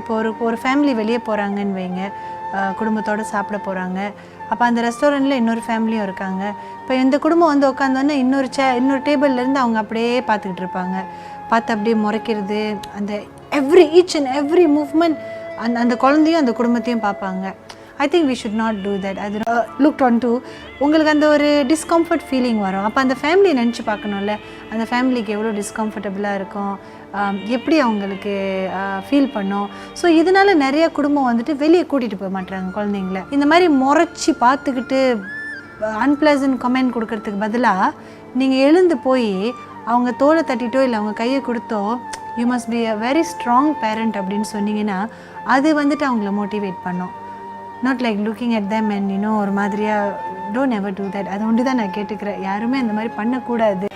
இப்போ ஒரு ஃபேமிலி வெளியே போகிறாங்கன்னு வைங்க, குடும்பத்தோடு சாப்பிட போகிறாங்க. அப்போ அந்த ரெஸ்டாரண்ட்டில் இன்னொரு ஃபேமிலியும் இருக்காங்க. இப்போ இந்த குடும்பம் வந்து உட்காந்தோன்னே இன்னொரு டேபிள்லேருந்து அவங்க அப்படியே பார்த்துக்கிட்டு இருப்பாங்க. பார்த்து அப்படியே முறைக்கிறது, அந்த ஈச் அண்ட் எவ்ரி மூவ்மெண்ட் அந்த குழந்தையும் அந்த குடும்பத்தையும் பார்ப்பாங்க. I think we should not do that. அது லுக் ஆன் டு உங்களுக்கு அந்த ஒரு டிஸ்கம்ஃபர்ட் ஃபீலிங் வரும். அப்போ அந்த ஃபேமிலியை நினச்சி பார்க்கணும்ல, அந்த ஃபேமிலிக்கு எவ்வளோ டிஸ்கம்ஃபர்டபுளாக இருக்கும், எப்படி அவங்களுக்கு ஃபீல் பண்ணும். ஸோ இதனால் நிறைய குடும்பம் வந்துட்டு வெளியே கூட்டிகிட்டு போக மாட்டாங்க குழந்தைங்கள. இந்த மாதிரி முறைச்சி பார்த்துக்கிட்டு அன்பிளசன்ட் கமெண்ட் கொடுக்கறதுக்கு பதிலாக நீங்கள் எழுந்து போய் அவங்க தோலை தட்டிட்டோ இல்லை அவங்க கையை கொடுத்தோ you must be a very strong parent அப்படின்னு சொன்னீங்கன்னா அது வந்துட்டு அவங்கள மோட்டிவேட் பண்ணும். Not like looking at them and you know ஒரு மாதிரியாக டோன்ட் எவர் டூ தட். அது ஒன்று தான் நான் கேட்டுக்கிறேன், யாருமே அந்த மாதிரி பண்ணக்கூடாது.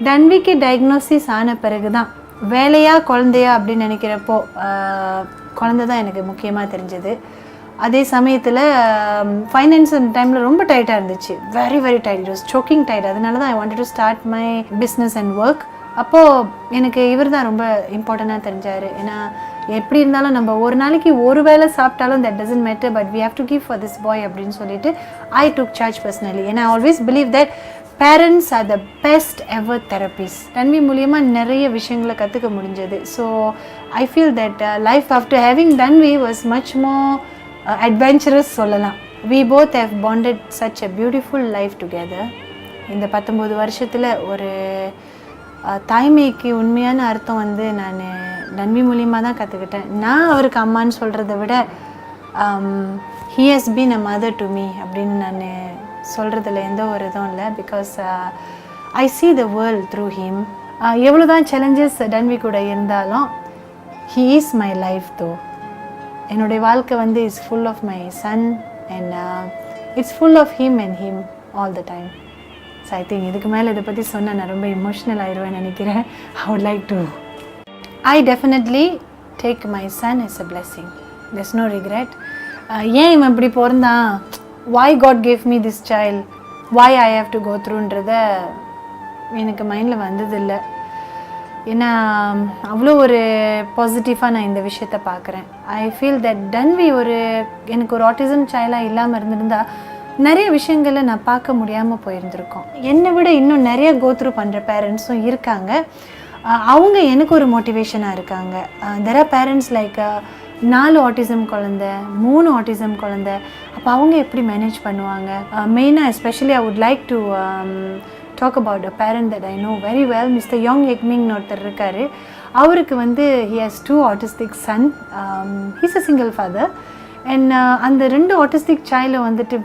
டன்விக்கு டயக்னோசிஸ் ஆன பிறகு தான் வேலையா குழந்தையா அப்படின்னு நினைக்கிறப்போ குழந்தை தான் எனக்கு முக்கியமாக தெரிஞ்சது. அதே சமயத்தில் ஃபைனான்ஸ் அந்த டைமில் ரொம்ப டைட்டாக இருந்துச்சு, very very tight, it was choking tight. அதனால தான் I wanted to start my business and work. அப்போது எனக்கு இவர் தான் ரொம்ப இம்பார்ட்டண்ட்டாக தெரிஞ்சார். ஏன்னா எப்படி இருந்தாலும் நம்ம ஒரு நாளைக்கு ஒரு வேளை சாப்பிட்டாலும் that doesn't matter, but we have to give for this boy அப்படின்னு சொல்லிட்டு ஐ டுக் சார்ஜ் பர்சனலி. ஏன்னா I always believe that parents are the best ever therapist. Tanvi மூலியமாக நிறைய விஷயங்களை கற்றுக்க முடிஞ்சது. So I feel that life after having Tanvi was much more adventurous சொல்லலாம். We both have bonded such a beautiful life together. இந்த 19 வருஷத்தில் ஒரு தாய்மைக்கு உண்மையான அர்த்தம் வந்து நான் தன்வி மூலியமாக தான் கற்றுக்கிட்டேன். நான் அவருக்கு அம்மான்னு சொல்கிறத விட he has been a mother to me அப்படின்னு நான் சொல்கிறதுல எந்த ஒரு இதுவும் இல்லை. Because I see the world through him. எவ்வளோ தான் சேலஞ்சஸ் தன்வி கூட இருந்தாலும் he is my life though. என்னுடைய வாழ்க்கை வந்து is full of my son and it's full of him and him all the time. So I think இதுக்கு மேலே இதை பற்றி சொன்னால் நான் ரொம்ப எமோஷ்னல் ஆயிடுவேன்னு நினைக்கிறேன். I would like to. I definitely take my son as a blessing. There's no regret. ஏன் இவன் இப்படி பிறந்தான், why God gave me this child, why I have to go throughன்றத எனக்கு மைண்டில் வந்ததில்லை. ஏன்னா அவ்வளோ ஒரு பாசிட்டிவாக நான் இந்த விஷயத்தை பார்க்குறேன். ஐ ஃபீல் தட் தன்வி எனக்கு ஒரு ஆட்டிசம் சைல்டாக இல்லாமல் இருந்திருந்தா நிறைய விஷயங்களை நான் பார்க்க முடியாமல் போயிருந்திருக்கோம். என்னை விட இன்னும் நிறைய கோத்ரூ பண்ணுற பேரண்ட்ஸும் இருக்காங்க. அவங்க எனக்கு ஒரு மோட்டிவேஷனாக இருக்காங்க. There are parents like 4 autism குழந்தை, 3 ஆட்டிசம் குழந்தை. அப்போ அவங்க எப்படி மேனேஜ் பண்ணுவாங்க? மெயினாக especially I would like to talk about a parent that I know very well. Mr. Yong Ekming ஒருத்தர் இருக்காரு. அவருக்கு வந்து he has 2 autistic son. He's a single father. And அந்த 2 autistic child வந்துட்டு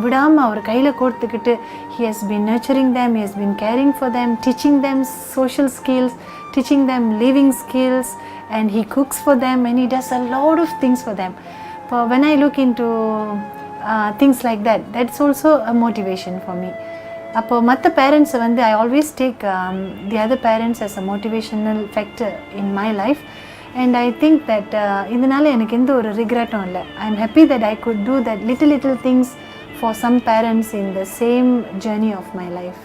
விடாமல் அவர் கையில் கோர்த்துக்கிட்டு he has been nurturing them, he has been caring for them, teaching them social skills, teaching them living skills, and he cooks for them and he does a lot of things for them. But when I look into things like that, that's also a motivation for me. அப்போ மற்ற பேரண்ட்ஸை வந்து I always take the other parents as a motivational factor in my life, and I think that இதனால் எனக்கு எந்த ஒரு ரிக்ரெட்டும் இல்லை. I am happy that I could do that little things for some parents in the same journey of my life.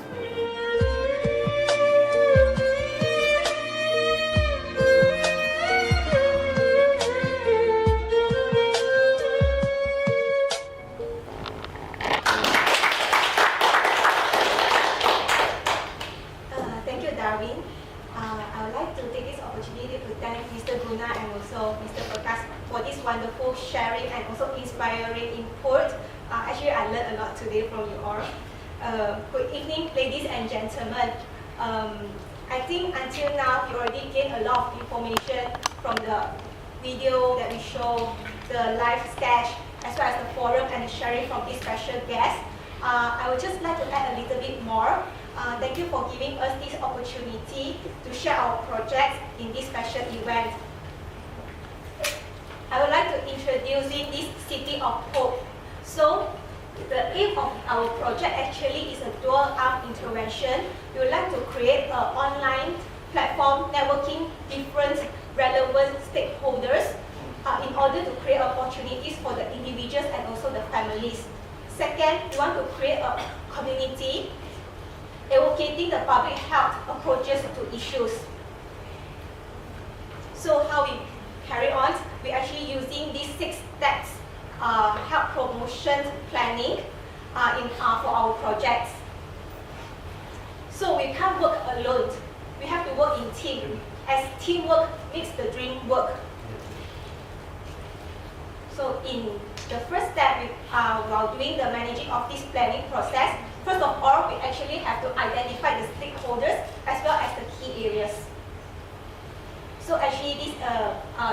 Wonderful sharing and also inspiring input. Actually, I learned a lot today from you all. Good evening, ladies and gentlemen. I think until now you already gained a lot of information from the video that we show, the live sketch, as well as the forum and the sharing from this special guest. I would just like to add a little bit more. Thank you for giving us this opportunity to share our projects in this special event. I would like to introduce this City of Hope. So, the aim of our project actually is a dual-arm intervention. We would like to create an online platform networking different relevant stakeholders in order to create opportunities for the individuals and also the families. Second, we want to create a community advocating the public health approaches to issues. So, how we carry on? We're actually using these 6 steps health promotion planning for our projects. So we can't work alone. We have to work in team. As teamwork makes the dream work. So in the first step, while doing the managing of this planning process, first of all, we actually have to identify the stakeholders as well as the key areas. So actually this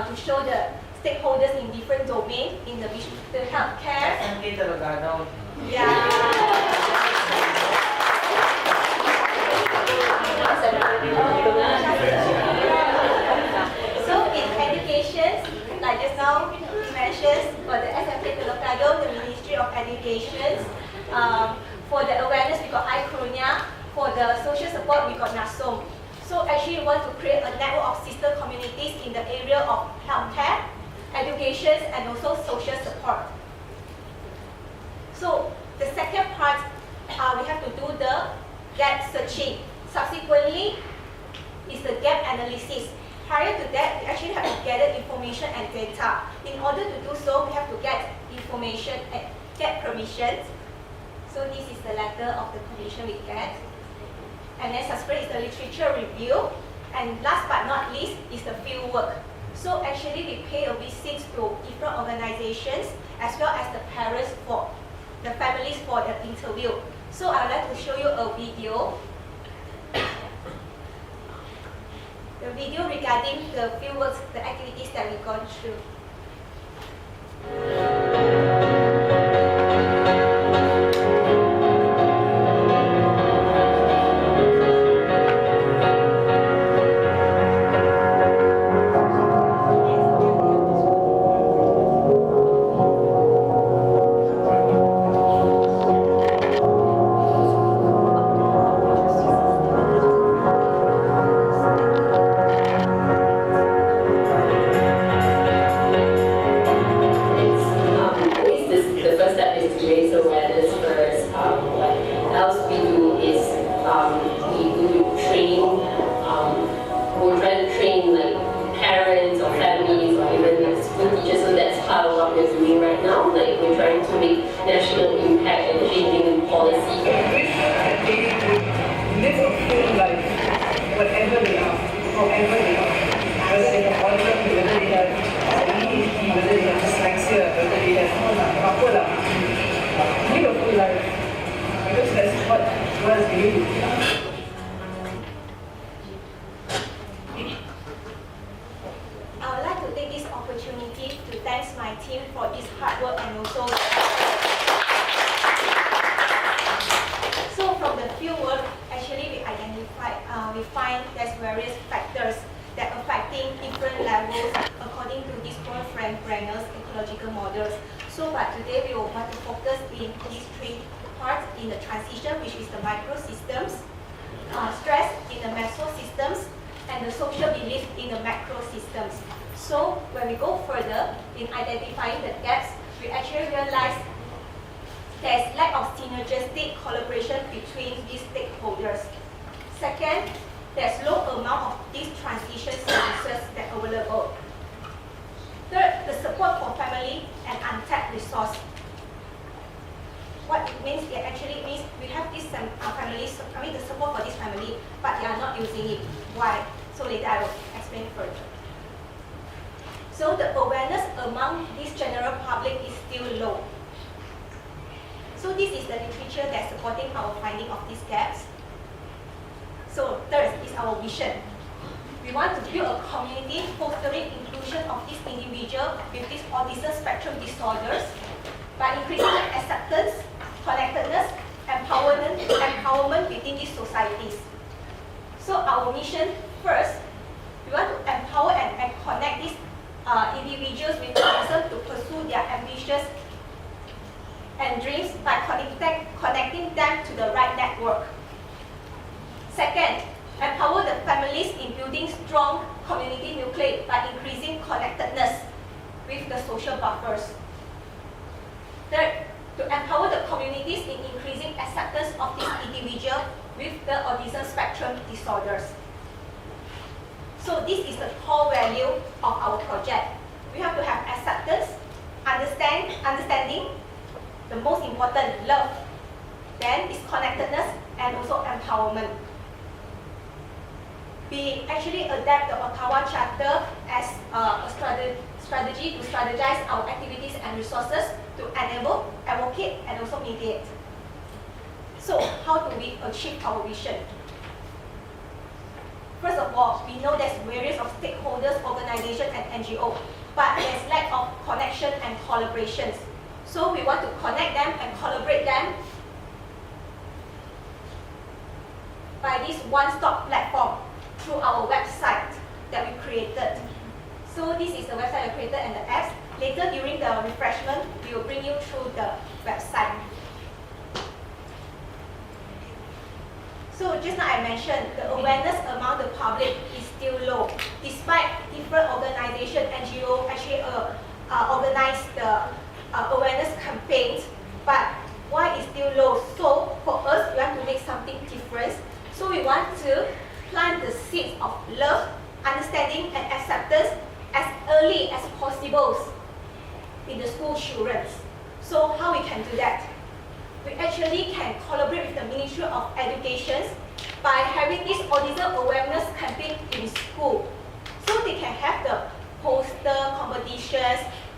to show the stakeholders in different domains in the healthcare. Yeah. So in education, like just now we mentioned for the SMP Telokado, the Ministry of Education. For the awareness we got ICRONIA. For the social support we got NASOM. So actually we want to create a network of sister communities in the area of healthcare, education and also social support. So the second part, we have to do the gap searching. Subsequently is the gap analysis. Prior to that, we actually have to gather information and data. In order to do so, we have to get information and get permissions. So this is the letter of the permission we get. And then subsequent is the literature review. And last but not least is the field work. So actually we pay a visit to different organizations as well as the parents for the families for the interview. So I would like to show you a video. regarding the fieldwork, the activities that we've gone through.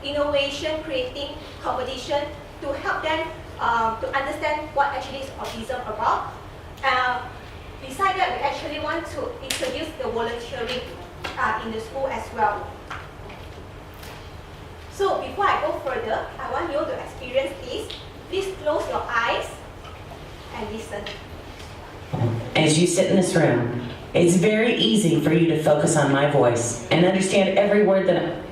Innovation creating competition to help them to understand what actually is autism about. Besides that, we actually want to introduce the volunteering in the school as well. So before I go further, I want you to experience this. Please close your eyes and listen. As you sit in this room, it's very easy for you to focus on my voice and understand every word that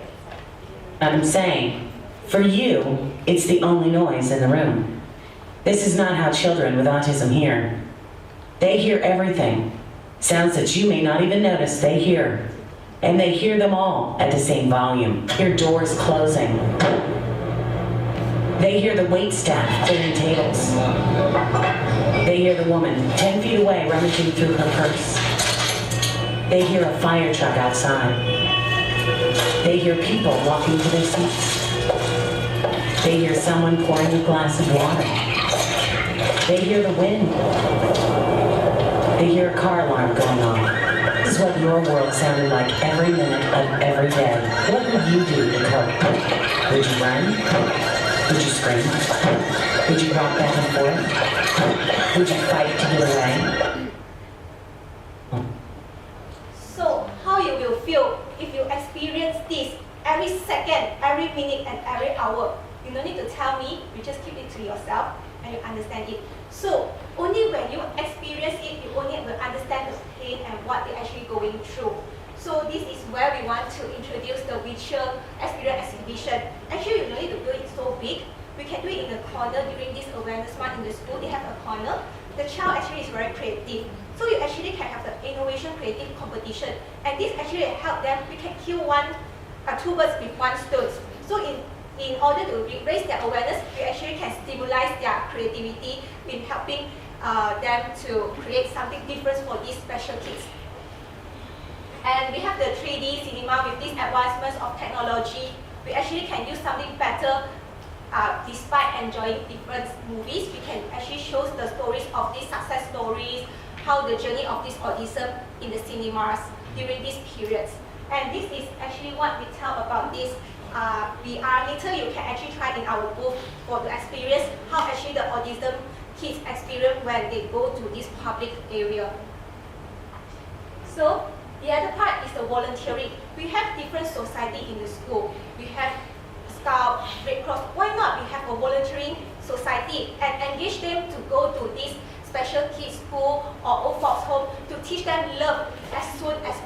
I'm saying. For you, it's the only noise in the room. This is not how children with autism hear. They hear everything. Sounds that you may not even notice they hear. And they hear them all at the same volume. Hear doors closing. They hear the waitstaff clearing tables. They hear the woman 10 feet away rummaging through her purse. They hear a fire truck outside. They hear people walking to their seats. They hear someone pouring a glass of water. They hear the wind. They hear a car alarm going off. This is what your world sounded like every minute of every day. What would you do to cope? Would you run? Would you scream? Would you rock back and forth? Would you fight to get away? So how you will feel if you experience this every second, every minute, and every hour? You don't need to tell me, you just keep it to yourself and you understand it. So only when you experience it, you only will understand the pain and what they're actually going through. So this is where we want to introduce the visual experience exhibition. Actually, you don't need to do it so big. We can do it in the corner during this awareness month in the school. They have a corner. The child actually is very creative. So you actually can have the innovation creative competition. And this actually help them, we can kill two birds with one stone. So in order to raise their awareness, we actually can stimulate their creativity in helping them to create something different for these special kids. And we have the 3D cinema with these advancements of technology. We actually can use something better despite enjoying different movies. We can actually show the stories of these success stories, how the journey of this autism in the cinemas during these periods. And this is actually what we tell about this VR. Later you can actually try in our booth for the experience how actually the autism kids experience when they go to this public area. So the other part is the volunteering. We have different society in the school. We have Scout, Red Cross. Why not we have a volunteering society and engage them to go to this special kids school or old folks home to teach them love as soon as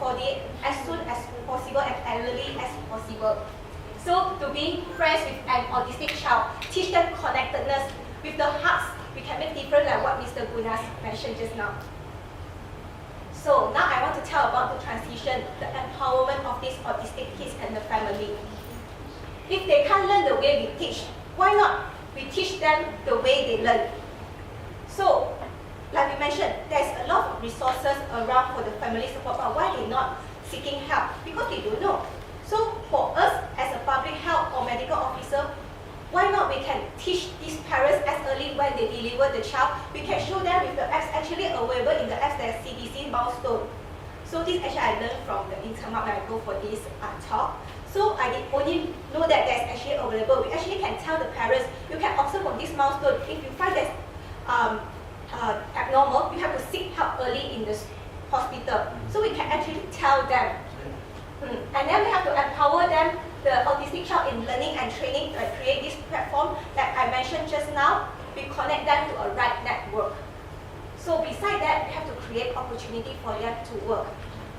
possible and early as possible. So to be friends with an autistic child, teach them connectedness with the hearts. We can make different like what Mr. Gunas mentioned just now. So now I want to tell about the transition, the empowerment of these autistic kids and the family. If they can't learn the way we teach, why not we teach them the way they learn? So, like we mentioned, there's a lot of resources around for the family support, but why they not seeking help? Because they don't know. So for us as a public health or medical officer, why not we can teach these parents as early when they deliver the child? We can show them with the apps actually available in the apps that CDC milestone. So this actually I learned from the internet when I go for this talk. So I did only know that that's actually available. We actually can tell the parents, you can observe from this milestone. If you find that's abnormal, you have to seek help early in the hospital. So we can actually tell them. And then we have to empower them, the autistic child in learning and training, to create this platform that I mentioned just now. We connect them to a right network. So beside that, we have to create opportunity for them to work.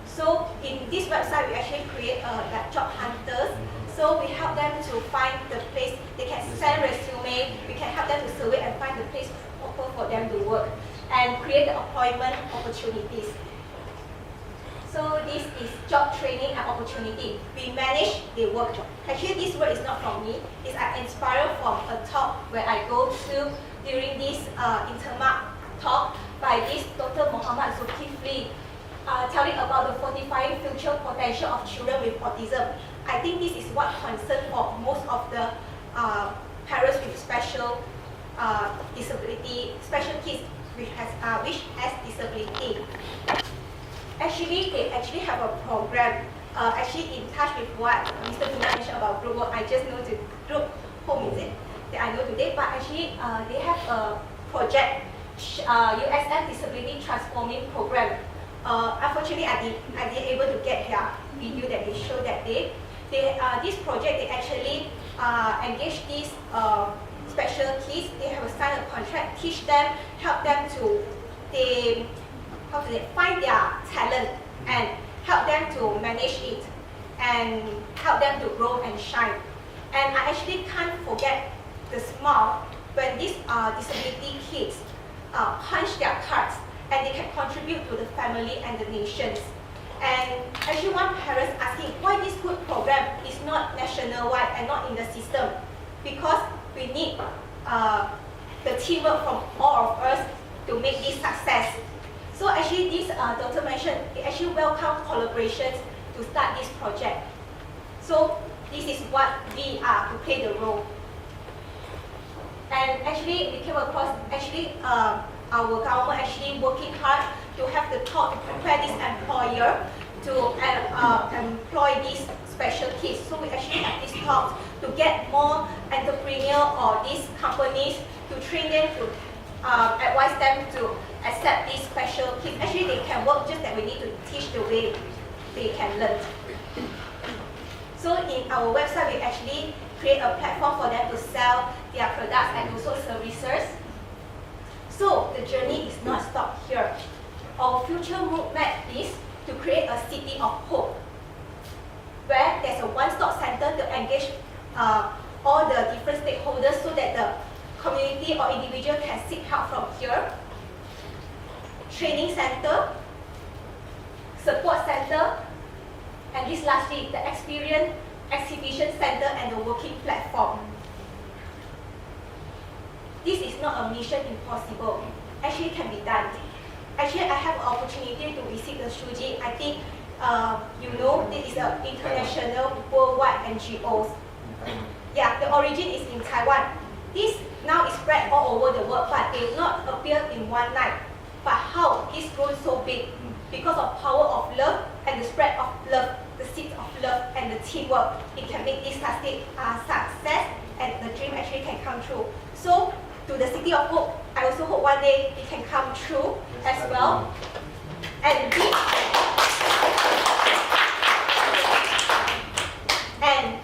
So in this website, we actually create like job hunters. So we help them to find the place, they can send resume, we can help them to survey and find the place proper for them to work and create the employment opportunities. So this is job training and opportunity. We manage the work job. Actually, this word is not from me. It's inspired from a talk where I go to during this intermark talk by this Dr. Muhammad Zulkifli, telling about the 45 future potential of children with autism. I think this is what concerns for most of the parents with special disability, special kids which has disability. Actually, they actually have a program, actually in touch with what Mr. Guna mentioned about group work. I just know the group home is it that I know today, but actually they have a project, USM Disability Transforming Program, unfortunately, I didn't able to get their video that they showed that day. This project, they actually engage these special kids. They have signed a contract, teach them, help them to find their talent and help them to manage it and help them to grow and shine. And I actually can't forget the smile when these disability kids punch their cards and they can contribute to the family and the nations. And actually one parent asking why this good program is not national-wide and not in the system, because we need the teamwork from all of us to make this success. So actually this doctor mentioned, they actually welcome collaborations to start this project. So this is what we are to play the role. And actually we came across, our government actually working hard to have the talk to prepare this employer to employ these special kids. So we actually have this talk to get more entrepreneur or these companies to train them to advise them to accept these special kids. Actually they can work, just that we need to teach the way they can learn. So in our website we actually create a platform for them to sell their products and also services. So the journey is not stopped here. Our future roadmap is to create a city of hope, where there's a one-stop center to engage all the different stakeholders so that the community or individual can seek help from here. Training center, support center, and this lastly, the experience exhibition center and the working platform. This is not a mission impossible. Actually, it can be done. Actually, I have an opportunity to visit the Shuji. I think you know this is an international worldwide NGOs. Yeah, the origin is in Taiwan. This now is spread all over the world, but it not appear in one night. But how this grows so big? Because of power of love and the spread of love, the seed of love and the teamwork, it can make this success and the dream actually can come true. So to the City of Hope, I also hope one day it can come true as well. And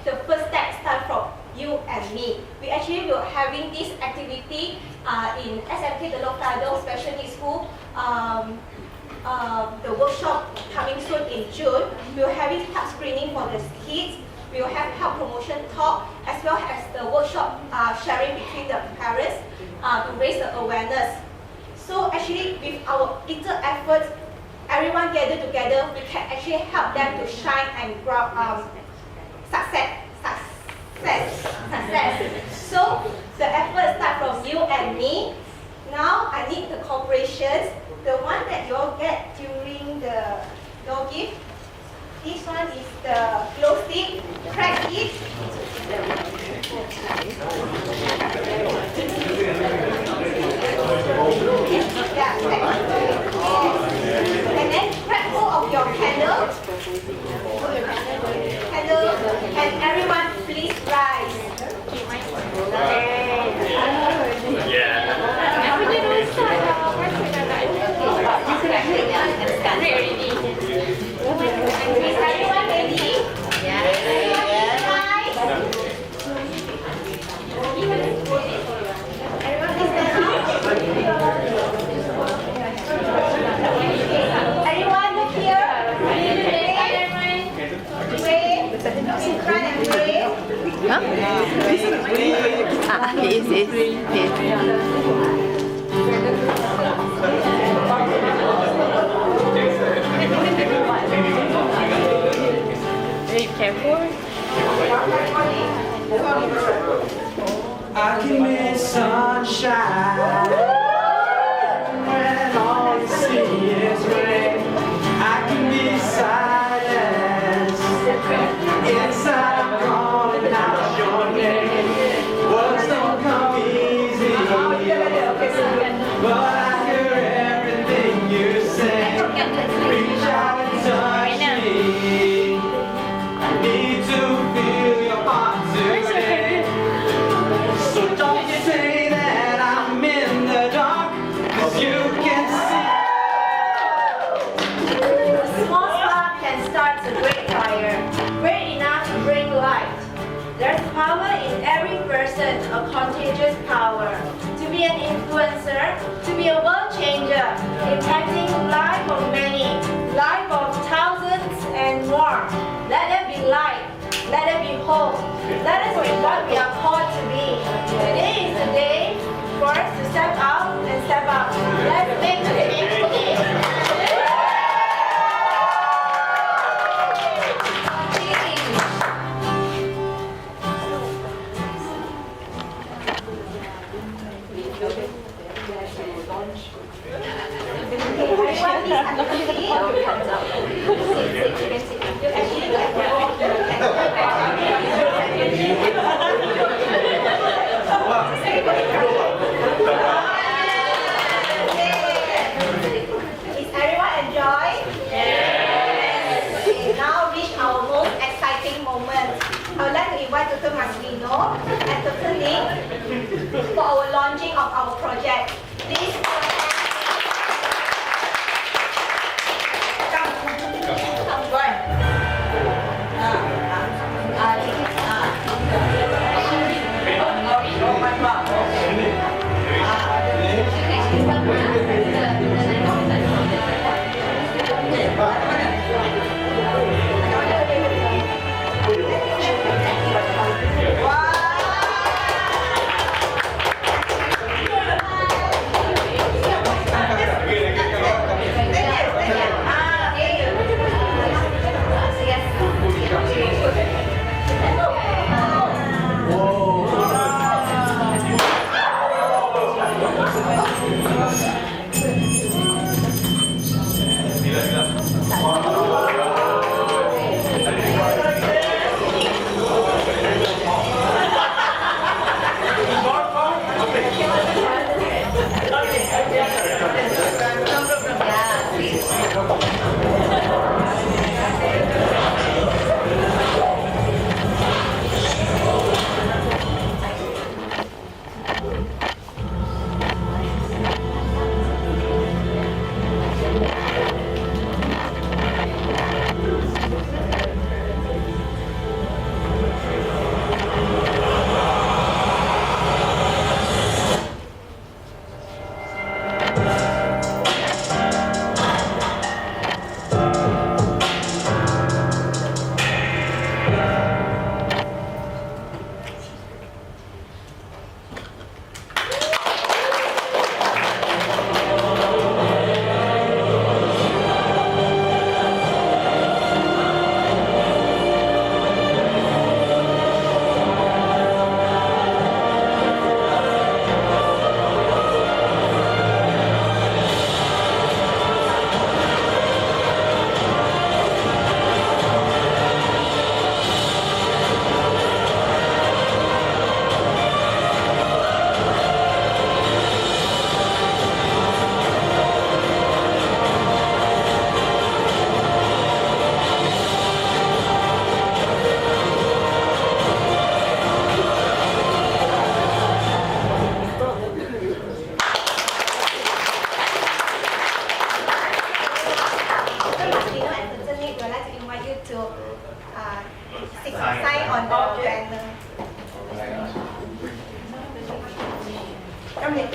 the first step starts from you and me. We actually will having this activity in SMK, the Lokado Special Needs School. The workshop coming soon in June. We will having health screening for the kids. We will have health promotion talk as well as the workshop sharing between the parents to raise the awareness. So actually with our little efforts, everyone gather together, we can actually help them to shine and grow success. So the effort starts from you and me. Now I need the corporations, the one that you all get during the your gift. This one is the glow stick, crack it. And then grab hold of your candle. And everyone please rise. Is everyone ready? Everyone look here. Wave. In front and wave. Very careful. I can be sunshine when all you see is rain. I can be silence inside. I'm calling out your name. Words don't come easy, but I hear everything you say. Reach out and touch me. I need to feel your heart today. So don't say that I'm in There's power in every person, a contagious power. To be an influencer, to be a world changer, impacting life of many, life of thousands and more. Let there be light, let there be hope. Let us be what we are called to be. Today is the day for us to step out and step up. Let's make the change today. Is everyone enjoy? Yes. Okay, now reach our most exciting moment. I would like to invite Dr. Maslinor and Dr. Nick for our launching of our project. Please come right. Come here.